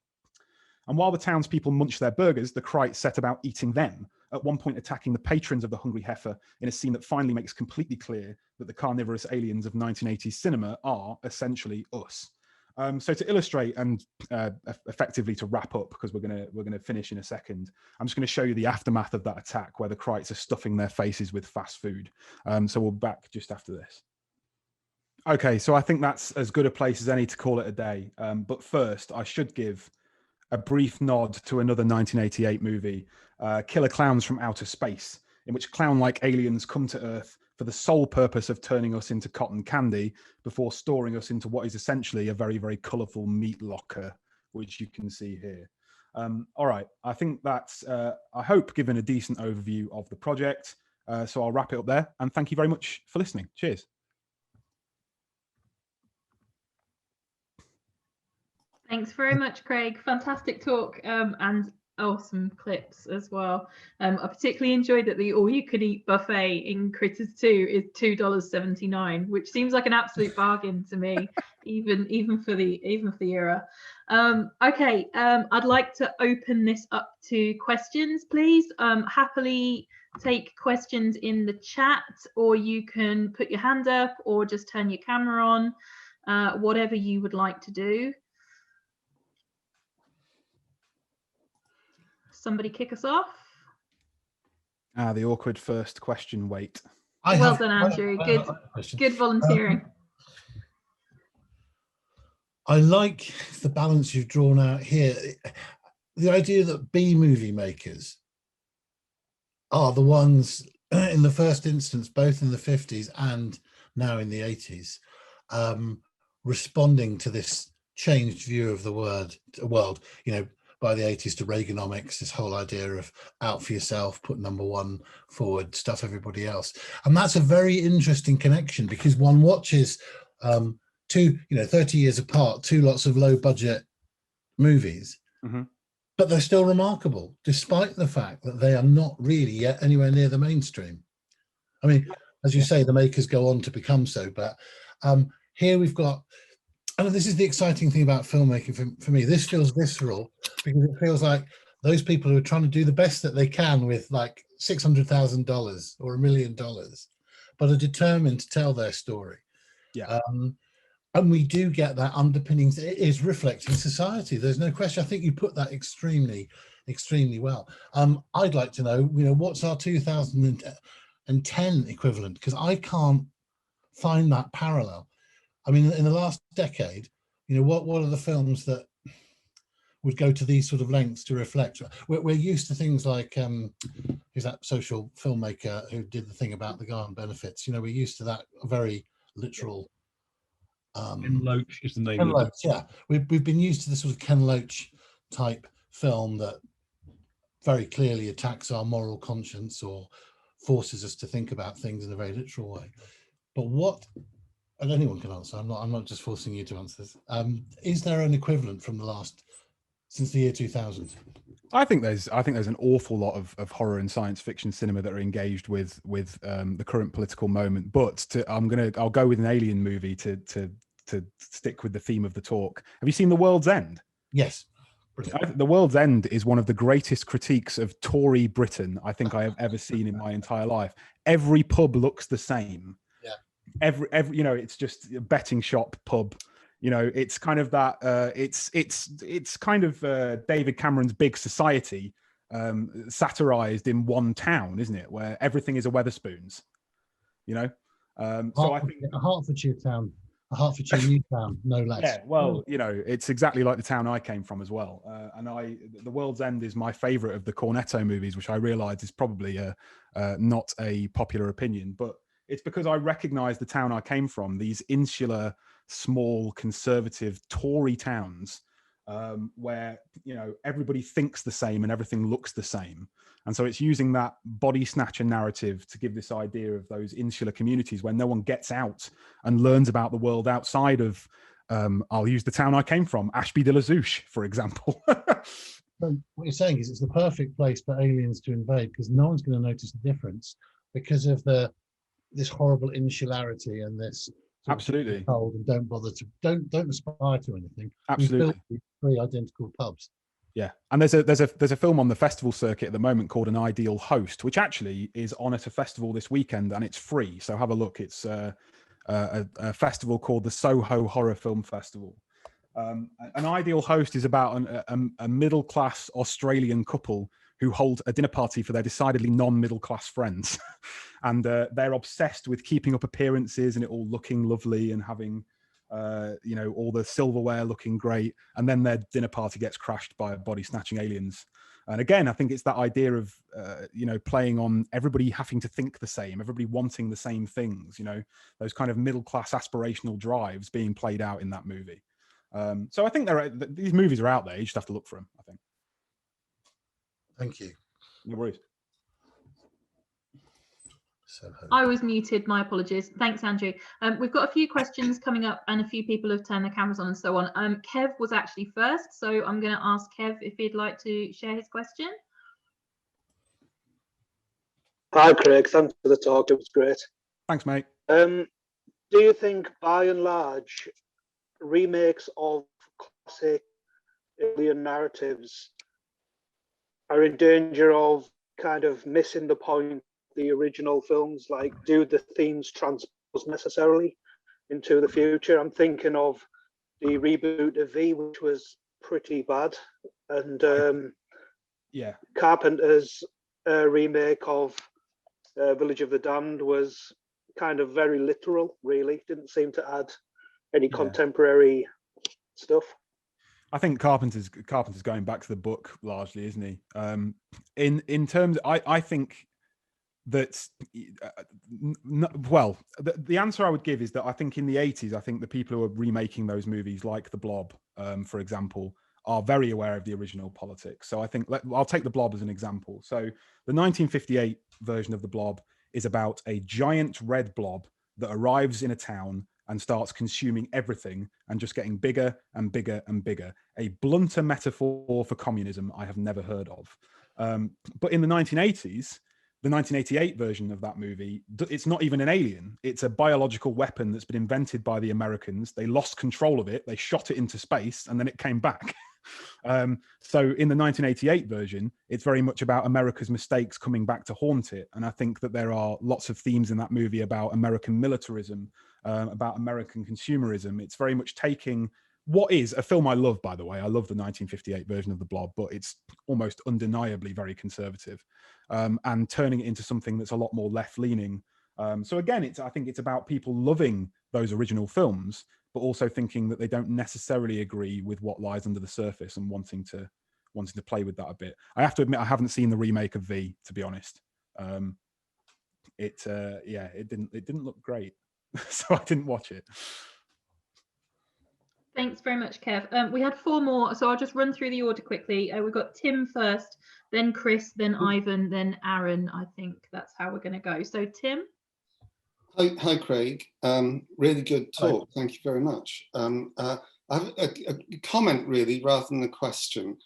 And while the townspeople munch their burgers, the krites set about eating them, at one point attacking the patrons of the Hungry Heifer in a scene that finally makes completely clear that the carnivorous aliens of 1980s cinema are essentially us. So to illustrate and effectively to wrap up, because we're gonna finish in a second, I'm just going to show you the aftermath of that attack where the krites are stuffing their faces with fast food. So we'll be back just after this. Okay, so I think that's as good a place as any to call it a day. But first, I should give a brief nod to another 1988 movie, Killer Clowns from Outer Space, in which clown-like aliens come to Earth for the sole purpose of turning us into cotton candy before storing us into what is essentially a very, very colourful meat locker, which you can see here. All right, I think that's, I hope, given a decent overview of the project. So I'll wrap it up there, and thank you very much for listening. Cheers. Thanks very much, Craig. Fantastic talk and awesome clips as well. I particularly enjoyed that the all-you-can-eat buffet in Critters 2 is $2.79, which seems like an absolute bargain to me, even for the era. Okay, I'd like to open this up to questions, please. Happily take questions in the chat, or you can put your hand up or just turn your camera on, whatever you would like to do. Somebody kick us off. The awkward first question, wait. Well done, Andrew. Good volunteering. I like the balance you've drawn out here. The idea that B movie makers are the ones in the first instance, both in the 50s and now in the 80s, responding to this changed view of the world, you know, by the 80s to Reaganomics, this whole idea of out for yourself, put number one forward, stuff everybody else. And that's a very interesting connection, because one watches 30 years apart, two lots of low budget movies, but they're still remarkable, despite the fact that they are not really yet anywhere near the mainstream. I mean, as you say, the makers go on to become so, but here we've got, and this is the exciting thing about filmmaking for me, this feels visceral, because it feels like those people who are trying to do the best that they can with like $600,000 or $1 million, but are determined to tell their story. Yeah. And we do get that underpinnings. It is reflecting society. There's no question. I think you put that extremely, extremely well. I'd like to know, what's our 2010 equivalent? Because I can't find that parallel. I mean, in the last decade, You know, what are the films that would go to these sort of lengths to reflect? We're used to things like who's that social filmmaker who did the thing about the garden benefits? You know, we're used to that very literal. Ken Loach is the name Ken of Loach, yeah. We've been used to the sort of Ken Loach type film that very clearly attacks our moral conscience or forces us to think about things in a very literal way. But what, and anyone can answer, I'm not just forcing you to answer this. Is there an equivalent from since the year 2000? I think there's an awful lot of horror and science fiction cinema that are engaged with the current political moment. But I'll go with an alien movie to stick with the theme of the talk. Have you seen The World's End? Yes. Brilliant. The World's End is one of the greatest critiques of Tory Britain I think I have ever seen in my entire life. Every pub looks the same. Yeah. Every you know, it's just a betting shop pub. You know, it's kind of that. It's kind of David Cameron's Big Society satirized in one town, isn't it? Where everything is a Weatherspoons. You know, so I think a Hertfordshire town. A Hertfordshire new town, no less. Yeah, well, you know, it's exactly like the town I came from as well. And The World's End is my favourite of the Cornetto movies, which I realise is probably not a popular opinion, but it's because I recognise the town I came from, these insular, small, conservative Tory towns, where, you know, everybody thinks the same and everything looks the same. And so it's using that body snatcher narrative to give this idea of those insular communities where no one gets out and learns about the world outside of, I'll use the town I came from, Ashby de la Zouch, for example. So what you're saying is it's the perfect place for aliens to invade because no one's going to notice the difference because of this horrible insularity and this Absolutely. Cold and don't bother to don't aspire to anything. Absolutely. We've built 3 identical pubs. Yeah, and there's a film on the festival circuit at the moment called An Ideal Host, which actually is on at a festival this weekend and it's free. So have a look. It's a festival called the Soho Horror Film Festival. An Ideal Host is about a middle-class Australian couple who hold a dinner party for their decidedly non-middle-class friends, and they're obsessed with keeping up appearances and it all looking lovely and having. You know, all the silverware looking great, and then their dinner party gets crashed by body snatching aliens. And again, I think it's that idea of you know, playing on everybody having to think the same, everybody wanting the same things, you know, those kind of middle class aspirational drives being played out in that movie. So I think these movies are out there. You just have to look for them, I think. Thank you. No worries. I was muted, my apologies. Thanks, Andrew. We've got a few questions coming up and a few people have turned their cameras on and so on. Kev was actually first, so I'm going to ask Kev if he'd like to share his question. Hi, Craig. Thanks for the talk. It was great. Thanks, mate. Do you think, by and large, remakes of classic alien narratives are in danger of kind of missing the point? The original films, like, do the themes transpose necessarily into the future? I'm thinking of the reboot of V, which was pretty bad, and yeah, Carpenter's remake of Village of the Damned was kind of very literal, really. Didn't seem to add any contemporary stuff. I think Carpenter's going back to the book largely, isn't he? In terms, I think that well, the answer I would give is that I think in the 80s, I think the people who are remaking those movies, like The Blob, for example, are very aware of the original politics. So I think I'll take The Blob as an example. So the 1958 version of The Blob is about a giant red blob that arrives in a town and starts consuming everything and just getting bigger and bigger and bigger. A blunter metaphor for communism I have never heard of. But in the 1980s, the 1988 version of that movie, it's not even an alien. It's a biological weapon that's been invented by the Americans. They lost control of it. They shot it into space and then it came back. So in the 1988 version, it's very much about America's mistakes coming back to haunt it. And I think that there are lots of themes in that movie about American militarism, about American consumerism. It's very much taking what is a film I love, by the way. I love the 1958 version of The Blob, but it's almost undeniably very conservative, and turning it into something that's a lot more left-leaning. So again, I think it's about people loving those original films, but also thinking that they don't necessarily agree with what lies under the surface and wanting to play with that a bit. I have to admit, I haven't seen the remake of V, to be honest. It didn't look great, so I didn't watch it. Thanks very much, Kev. We had 4 more, so I'll just run through the order quickly. We've got Tim first, then Chris, then Ivan, then Aaron. I think that's how we're going to go. So Tim. Hi, Craig. Really good talk. Thank you very much. I have a comment, really, rather than a question,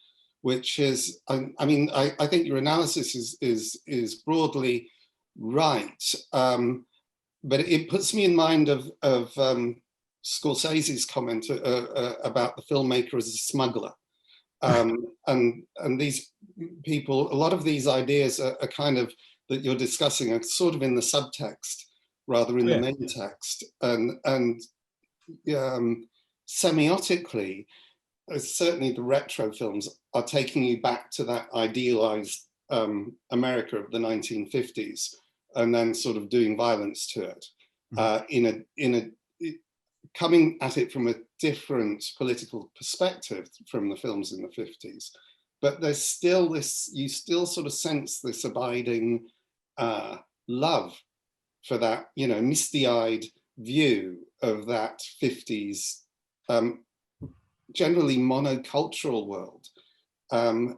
which is, I mean, I think your analysis is broadly right, but it puts me in mind of Scorsese's comment about the filmmaker as a smuggler. And these people, a lot of these ideas are kind of, that you're discussing, are sort of in the subtext rather in the main text. And semiotically, certainly the retro films are taking you back to that idealized America of the 1950s, and then sort of doing violence to it coming at it from a different political perspective from the films in the 50s. But there's still this, you still sort of sense this abiding love for that, you know, misty-eyed view of that 50s, generally monocultural world. And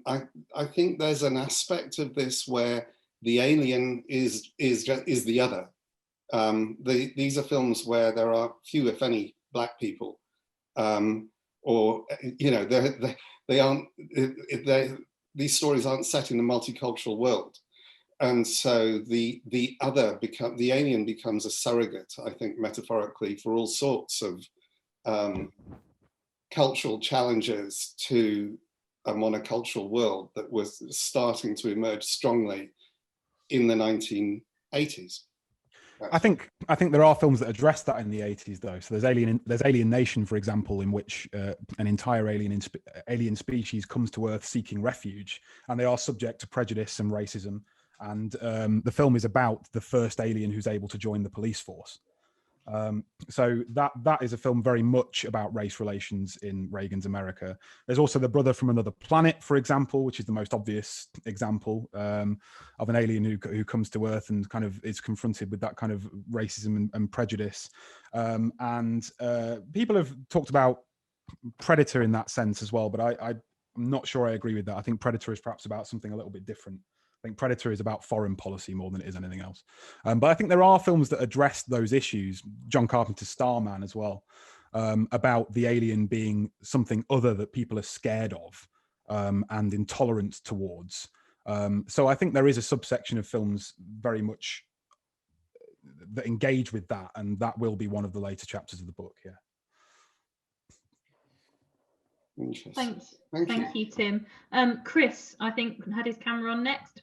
I think there's an aspect of this where the alien is the other. These are films where there are few, if any, Black people, or you know, they aren't. These stories aren't set in a multicultural world, and so the alien becomes a surrogate, I think, metaphorically, for all sorts of cultural challenges to a monocultural world that was starting to emerge strongly in the 1980s. I think there are films that address that in the 80s, though. So there's Alien Nation, for example, in which an entire alien species comes to Earth seeking refuge, and they are subject to prejudice and racism. And the film is about the first alien who's able to join the police force. So that is a film very much about race relations in Reagan's America. There's also The Brother from Another Planet, for example, which is the most obvious example of an alien who comes to Earth and kind of is confronted with that kind of racism and prejudice. And people have talked about Predator in that sense as well, but I'm not sure I agree with that. I think Predator is perhaps about something a little bit different. I think Predator is about foreign policy more than it is anything else. But I think there are films that address those issues, John Carpenter's Starman as well, about the alien being something other that people are scared of and intolerant towards. So I think there is a subsection of films very much that engage with that, and that will be one of the later chapters of the book, yeah. Thanks. Thank you, Tim. Chris, I think, had his camera on next.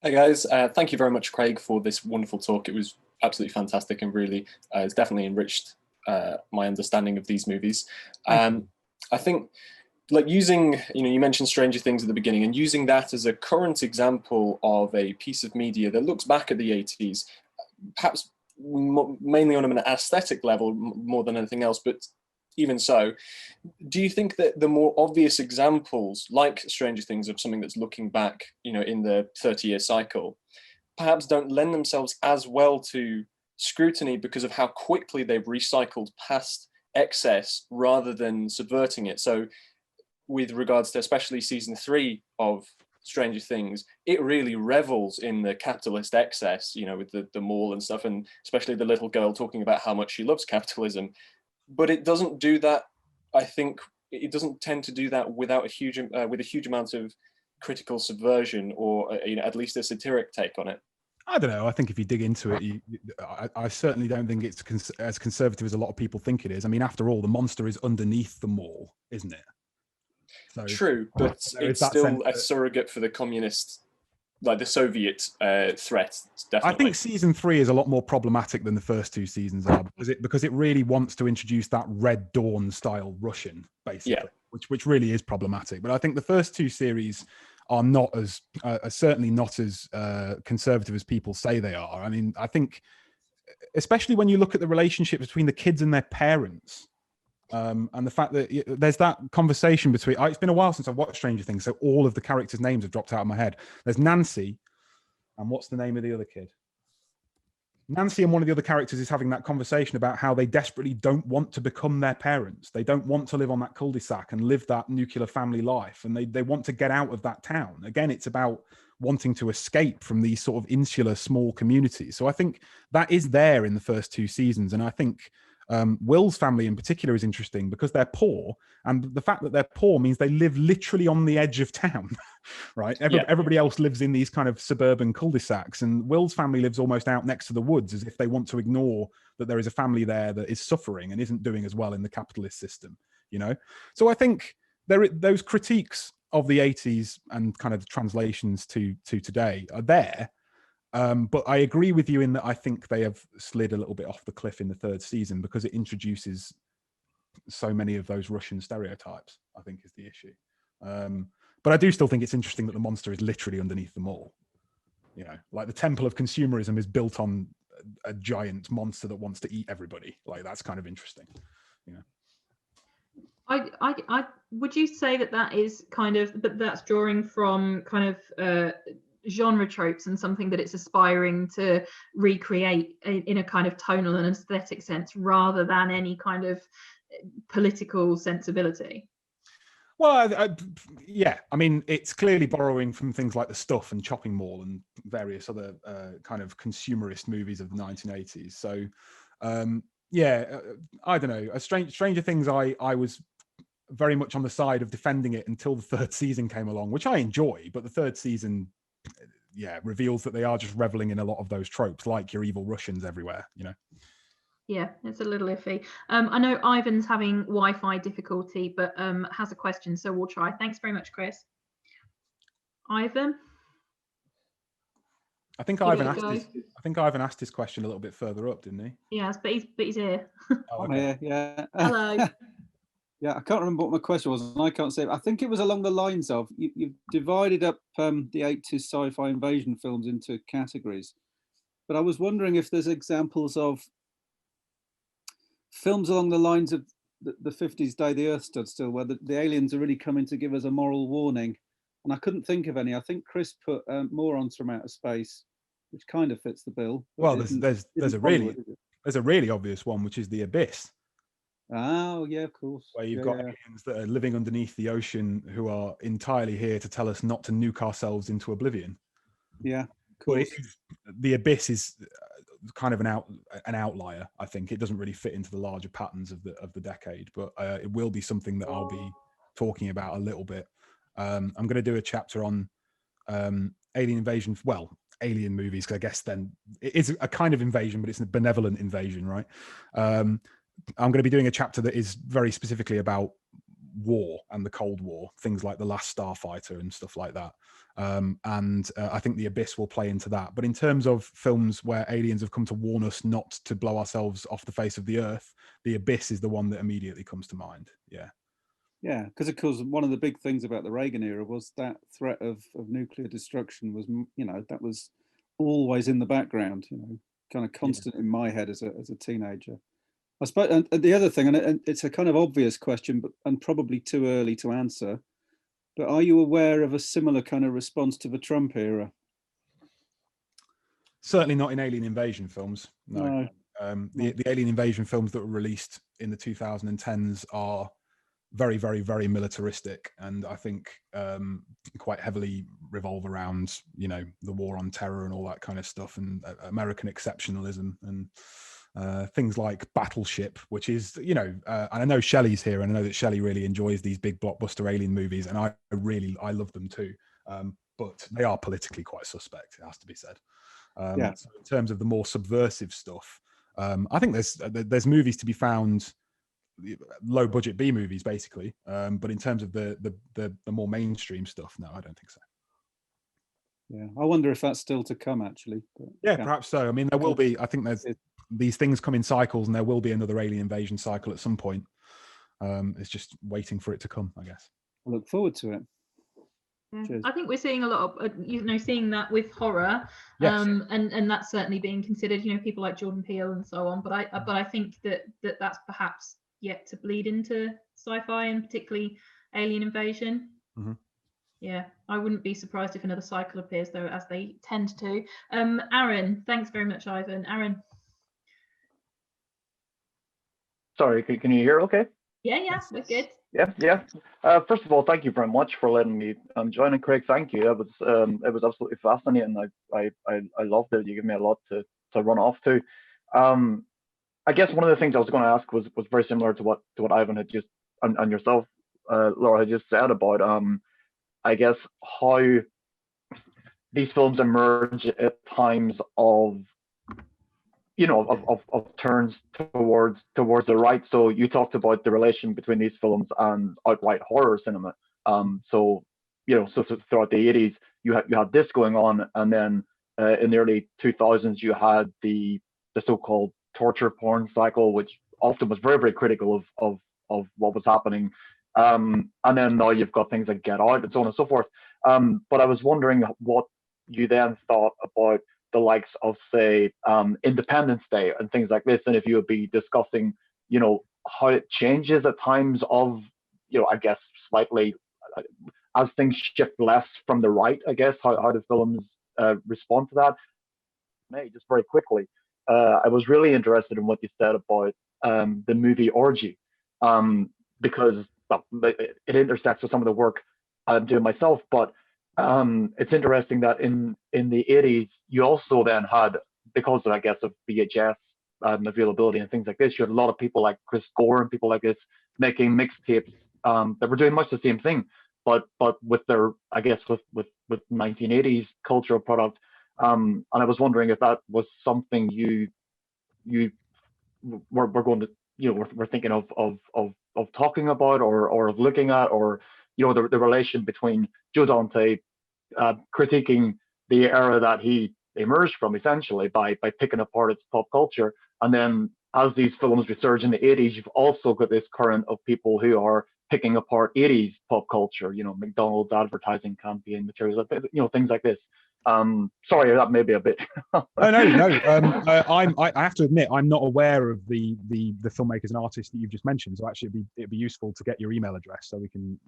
Hey guys, thank you very much, Craig, for this wonderful talk. It was absolutely fantastic and really it's definitely enriched my understanding of these movies. I think, like, using, you know, you mentioned Stranger Things at the beginning, and using that as a current example of a piece of media that looks back at the 80s, perhaps mainly on an aesthetic level more than anything else, but even so, do you think that the more obvious examples, like Stranger Things, of something that's looking back, you know, in the 30-year cycle, perhaps don't lend themselves as well to scrutiny because of how quickly they've recycled past excess rather than subverting it? So with regards to especially season 3 of Stranger Things, it really revels in the capitalist excess, you know, with the mall and stuff, and especially the little girl talking about how much she loves capitalism. But it doesn't do that. I think it doesn't tend to do that without a huge amount of critical subversion, or you know, at least a satiric take on it. I don't know. I think if you dig into it, I certainly don't think it's as conservative as a lot of people think it is. I mean, after all, the monster is underneath the mall, isn't it? So, true, but it's still a surrogate for the communist, like the Soviet threat. Definitely. I think season 3 is a lot more problematic than the first 2 seasons are, because it really wants to introduce that Red Dawn style Russian, basically, yeah, which really is problematic. But I think the first 2 series are not as certainly not as conservative as people say they are. I mean, I think especially when you look at the relationship between the kids and their parents, and the fact that there's that conversation between. It's been a while since I've watched Stranger Things, so all of the characters' names have dropped out of my head. There's Nancy, and what's the name of the other kid? Nancy and one of the other characters is having that conversation about how they desperately don't want to become their parents. They don't want to live on that cul-de-sac and live that nuclear family life. And they want to get out of that town. Again, it's about wanting to escape from these sort of insular small communities. So I think that is there in the first 2 seasons. And I think Will's family in particular is interesting because they're poor. And the fact that they're poor means they live literally on the edge of town, right? Everybody else lives in these kind of suburban cul-de-sacs, and Will's family lives almost out next to the woods, as if they want to ignore that there is a family there that is suffering and isn't doing as well in the capitalist system, you know? So I think those critiques of the 80s and kind of the translations to today are there. But I agree with you in that I think they have slid a little bit off the cliff in the 3rd season because it introduces so many of those Russian stereotypes, I think is the issue. But I do still think it's interesting that the monster is literally underneath them all. You know, like the temple of consumerism is built on a giant monster that wants to eat everybody. Like that's kind of interesting, you know. I would you say that is kind of, but that's drawing from kind of genre tropes and something that it's aspiring to recreate in a kind of tonal and aesthetic sense rather than any kind of political sensibility? Well, yeah, I mean, it's clearly borrowing from things like The Stuff and Chopping Mall and various other kind of consumerist movies of the 1980s. So, yeah, I don't know. Stranger Things, I was very much on the side of defending it until the 3rd season came along, which I enjoy, but the 3rd season, yeah, reveals that they are just reveling in a lot of those tropes, like your evil Russians everywhere, you know? Yeah, it's a little iffy. I know Ivan's having Wi-Fi difficulty, but has a question, so we'll try. Thanks very much, Chris. Ivan? I think Ivan asked his question a little bit further up, didn't he? Yes, but he's here. Oh, I'm okay. here, yeah. Hello. Yeah, I can't remember what my question was, and I can't say it. I think it was along the lines of you've divided up the 80s sci-fi invasion films into categories, but I was wondering if there's examples of films along the lines of the 50s Day the Earth Stood Still, where the aliens are really coming to give us a moral warning, and I couldn't think of any. I think Chris put Morons from Outer Space, which kind of fits the bill. Well, there's a really obvious one, which is The Abyss. Oh yeah, of course. Where you've got aliens that are living underneath the ocean who are entirely here to tell us not to nuke ourselves into oblivion. Yeah, of course. The Abyss is kind of an outlier. I think it doesn't really fit into the larger patterns of the decade, but it will be something that I'll be talking about a little bit. I'm going to do a chapter on alien invasion. Well, alien movies, because I guess then it is a kind of invasion, but it's a benevolent invasion, right? I'm going to be doing a chapter that is very specifically about war and the Cold War, things like The Last Starfighter and stuff like that. And I think The Abyss will play into that. But in terms of films where aliens have come to warn us not to blow ourselves off the face of the earth, The Abyss is the one that immediately comes to mind. Yeah. Yeah, because of course one of the big things about the Reagan era was that threat of nuclear destruction was, you know, that was always in the background, you know, kind of constant in my head as a teenager. I suppose, and the other thing, and it's a kind of obvious question, but and probably too early to answer, but are you aware of a similar kind of response to the Trump era? Certainly not in alien invasion films. No. The alien invasion films that were released in the 2010s are very, very, very militaristic, and I think quite heavily revolve around, you know, the war on terror and all that kind of stuff, and American exceptionalism and things like Battleship, which is, you know, and I know Shelley's here, and I know that Shelley really enjoys these big blockbuster alien movies, and I love them too. But they are politically quite suspect, it has to be said. So in terms of the more subversive stuff, I think there's movies to be found, low budget B movies basically. But in terms of the more mainstream stuff, no, I don't think so. Yeah, I wonder if that's still to come actually. But, yeah, perhaps so. I mean, there will be. I think these things come in cycles, and there will be another alien invasion cycle at some point. It's just waiting for it to come, I guess. I look forward to it. Yeah. Cheers. I think we're seeing a lot of, seeing that with horror, Yes. and that's certainly being considered. People like Jordan Peele and so on. But I think that's perhaps yet to bleed into sci-fi, and particularly alien invasion. Mm-hmm. Yeah, I wouldn't be surprised if another cycle appears, though, as they tend to. Aaron, thanks very much, Ivan. Aaron. Sorry, can you hear okay? Yeah, we're good. Yeah. First of all, thank you very much for letting me join. And Craig, thank you. It was absolutely fascinating. I loved it. You gave me a lot to run off to. I guess one of the things I was going to ask was very similar to what Ivan had just and yourself, Laura, had just said about I guess how these films emerge at times of turns towards the right. So you talked about the relation between these films and outright horror cinema. So throughout the 80s, you had this going on, and then in the early 2000s, you had the so-called torture porn cycle, which often was very, very critical of what was happening. And then now you've got things like Get Out and so on and so forth. But I was wondering what you then thought about the likes of, say, Independence Day and things like this, and if you would be discussing, how it changes at times of, I guess slightly as things shift less from the right, I guess, how the films respond to that. Just very quickly, I was really interested in what you said about the movie Orgy, because it intersects with some of the work I'm doing myself, but it's interesting that in the 80s, you also then had, because of, I guess, of VHS availability and things like this, you had a lot of people like Chris Gore and people like this making mixtapes that were doing much the same thing, but with their, I guess, with 1980s cultural product. And I was wondering if that was something you were going to, we're thinking of talking about or of looking at, or the relation between Joe Dante critiquing the era that he emerged from, essentially by picking apart its pop culture, and then as these films resurge in the 80s, you've also got this current of people who are picking apart 80s pop culture, McDonald's advertising campaign materials, things like this. Sorry, that may be a bit. No. I have to admit, I'm not aware of the filmmakers and artists that you've just mentioned. So actually, it'd be useful to get your email address so we can.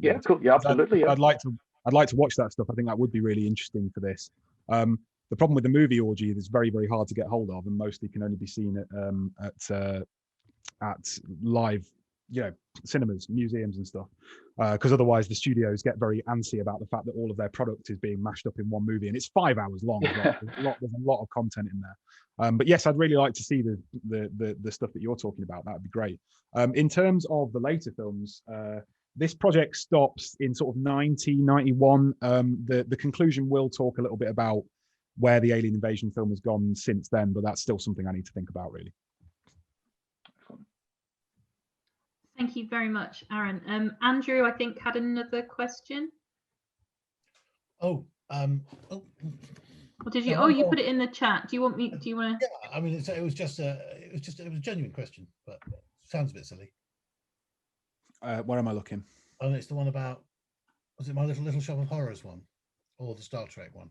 Yeah, cool. Yeah, absolutely. I'd like to watch that stuff. I think that would be really interesting for this. The problem with the movie Orgy is it's very, very hard to get hold of, and mostly can only be seen at live, cinemas, museums and stuff, because otherwise the studios get very antsy about the fact that all of their product is being mashed up in one movie, and it's 5 hours long. There's a lot of content in there. But yes, I'd really like to see the stuff that you're talking about. That would be great. In terms of the later films, this project stops in sort of 1991. The conclusion will talk a little bit about where the alien invasion film has gone since then, but that's still something I need to think about, really. Thank you very much, Aaron. Andrew, I think, had another question. Or did you? Oh, you put it in the chat. Do you want me? Do you want to? Yeah, I mean, it was a genuine question, but sounds a bit silly. Where am I looking? Oh, it's the one about, was it My Little Shop of Horrors one, or the Star Trek one?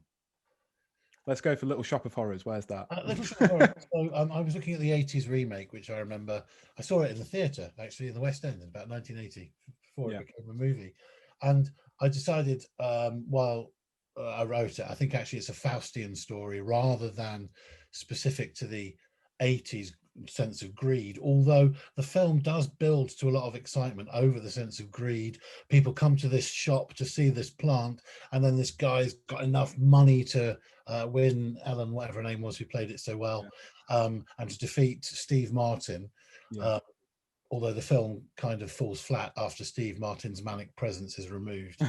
Let's go for Little Shop of Horrors. Where's that? Little Shop of Horrors. So, I was looking at the 80s remake, which I remember. I saw it in the theatre, actually, in the West End in about 1980, before it became a movie. And I decided, while I wrote it, I think actually it's a Faustian story rather than specific to the 80s sense of greed, although the film does build to a lot of excitement over the sense of greed. People come to this shop to see this plant, and then this guy's got enough money to win Ellen, whatever her name was, who played it so well, and to defeat Steve Martin. Although the film kind of falls flat after Steve Martin's manic presence is removed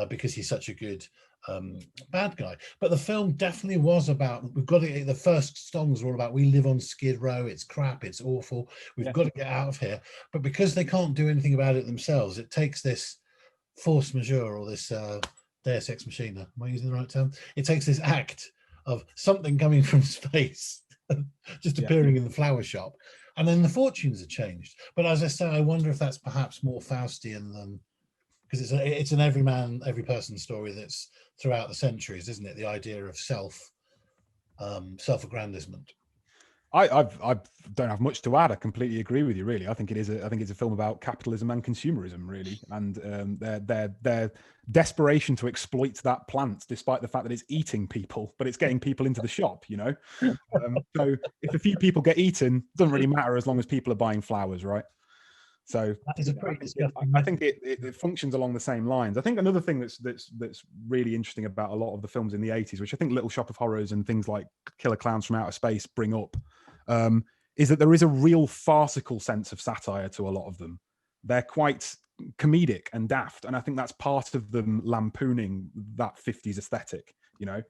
because he's such a good bad guy. But the film definitely was about, the first songs were all about, we live on Skid Row, it's crap, it's awful, we've got to get out of here. But because they can't do anything about it themselves, it takes this force majeure, or this Deus Ex Machina, am I using the right term? It takes this act of something coming from space just appearing in the flower shop, and then the fortunes are changed. But as I say, I wonder if that's perhaps more Faustian Because it's an every person story that's throughout the centuries, isn't it? The idea of self-aggrandizement. I don't have much to add. I completely agree with you. Really, I think it's a film about capitalism and consumerism, really, and their desperation to exploit that plant, despite the fact that it's eating people, but it's getting people into the shop. You know, so if a few people get eaten, it doesn't really matter as long as people are buying flowers, right? So I think it functions along the same lines. I think another thing that's really interesting about a lot of the films in the 80s, which I think Little Shop of Horrors and things like Killer Clowns from Outer Space bring up, is that there is a real farcical sense of satire to a lot of them. They're quite comedic and daft, and I think that's part of them lampooning that 50s aesthetic. You know,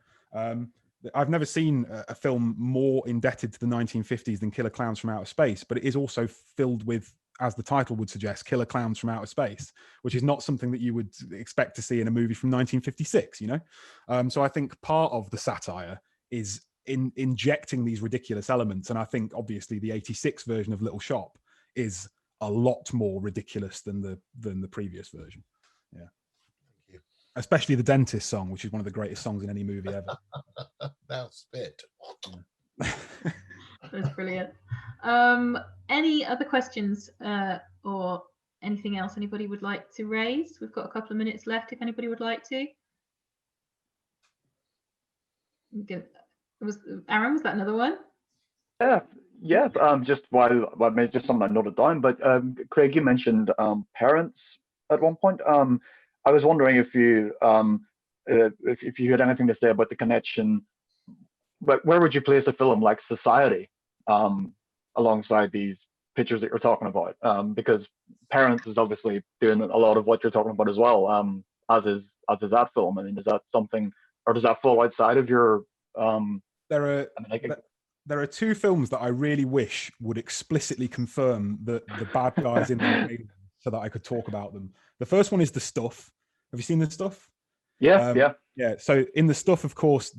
I've never seen a film more indebted to the 1950s than Killer Clowns from Outer Space, but it is also filled with, as the title would suggest, killer clowns from outer space, which is not something that you would expect to see in a movie from 1956, you know? So I think part of the satire is in injecting these ridiculous elements. And I think obviously the 86 version of Little Shop is a lot more ridiculous than the previous version. Yeah. Thank you. Especially the Dentist song, which is one of the greatest songs in any movie ever. Now spit. Yeah. That's brilliant. Any other questions or anything else anybody would like to raise? We've got a couple of minutes left if anybody would like to. Was Aaron, was that another one? Yeah. Just just something I noted down. But Craig, you mentioned parents at one point. I was wondering if you had anything to say about the connection. But where would you place a film like Society alongside these pictures that you're talking about? Because Parents is obviously doing a lot of what you're talking about as well, as is that film. I mean, is that something, or does that fall outside of your? There are two films that I really wish would explicitly confirm that the bad guys in the so that I could talk about them. The first one is The Stuff. Have you seen The Stuff? Yeah. So in The Stuff, of course,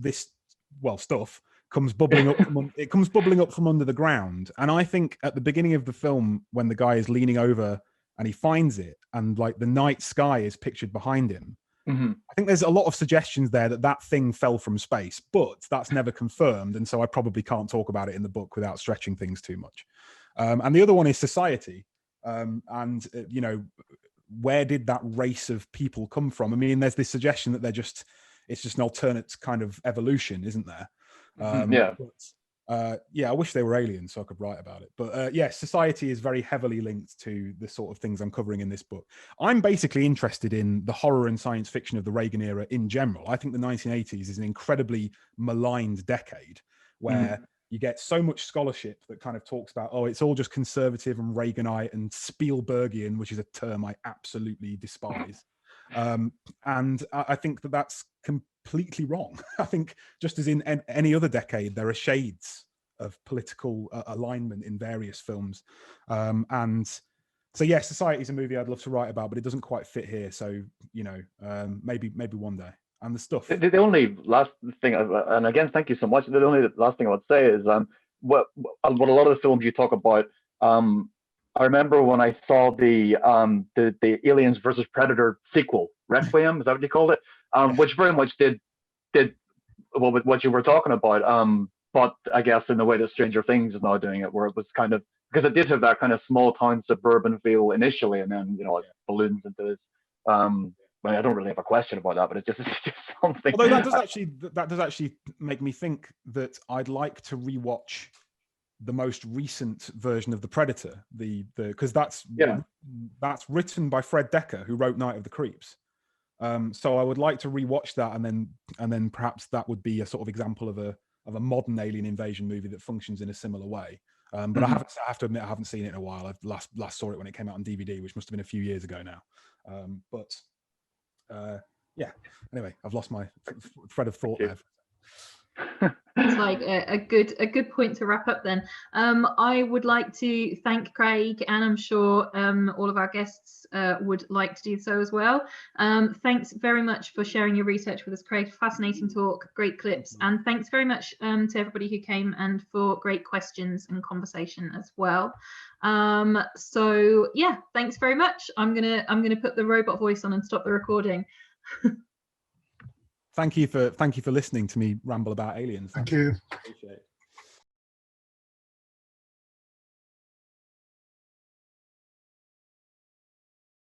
stuff comes bubbling up it comes bubbling up from under the ground, and I think at the beginning of the film, when the guy is leaning over and he finds it, and like the night sky is pictured behind him, I think there's a lot of suggestions there that thing fell from space, but that's never confirmed, and so I probably can't talk about it in the book without stretching things too much. And the other one is Society, and you know, where did that race of people come from? I mean, there's this suggestion that it's just an alternate kind of evolution, isn't there? I wish they were aliens so I could write about it. But Society is very heavily linked to the sort of things I'm covering in this book. I'm basically interested in the horror and science fiction of the Reagan era in general. I think the 1980s is an incredibly maligned decade where you get so much scholarship that kind of talks about, oh, it's all just conservative and Reaganite and Spielbergian, which is a term I absolutely despise. And I think that's completely wrong. I think just as in any other decade, there are shades of political alignment in various films. And so, yeah, Society is a movie I'd love to write about, but it doesn't quite fit here. So, you know, maybe one day. And The Stuff. The only last thing, and again, thank you so much. The only last thing I would say is what a lot of the films you talk about. I remember when I saw the Aliens versus Predator sequel, Requiem, is that what you called it? Which very much did what you were talking about. But I guess in the way that Stranger Things is now doing it, where it was kind of, because it did have that kind of small town suburban feel initially, and then, you know, it balloons into this. Well, I don't really have a question about that, but it's just something. Although that does actually make me think that I'd like to rewatch the most recent version of The Predator, because that's written by Fred Decker, who wrote Night of the Creeps. So I would like to rewatch that, and then perhaps that would be a sort of example of a modern alien invasion movie that functions in a similar way. But I have to admit, I haven't seen it in a while. I last saw it when it came out on DVD, which must have been a few years ago now. Anyway, I've lost my thread of thought there. It's like a good point to wrap up then. I would like to thank Craig, and I'm sure all of our guests would like to do so as well. Thanks very much for sharing your research with us, Craig. Fascinating talk, great clips, and thanks very much to everybody who came and for great questions and conversation as well. So yeah, thanks very much. I'm gonna put the robot voice on and stop the recording. Thank you for listening to me ramble about aliens. Thank you. Appreciate it.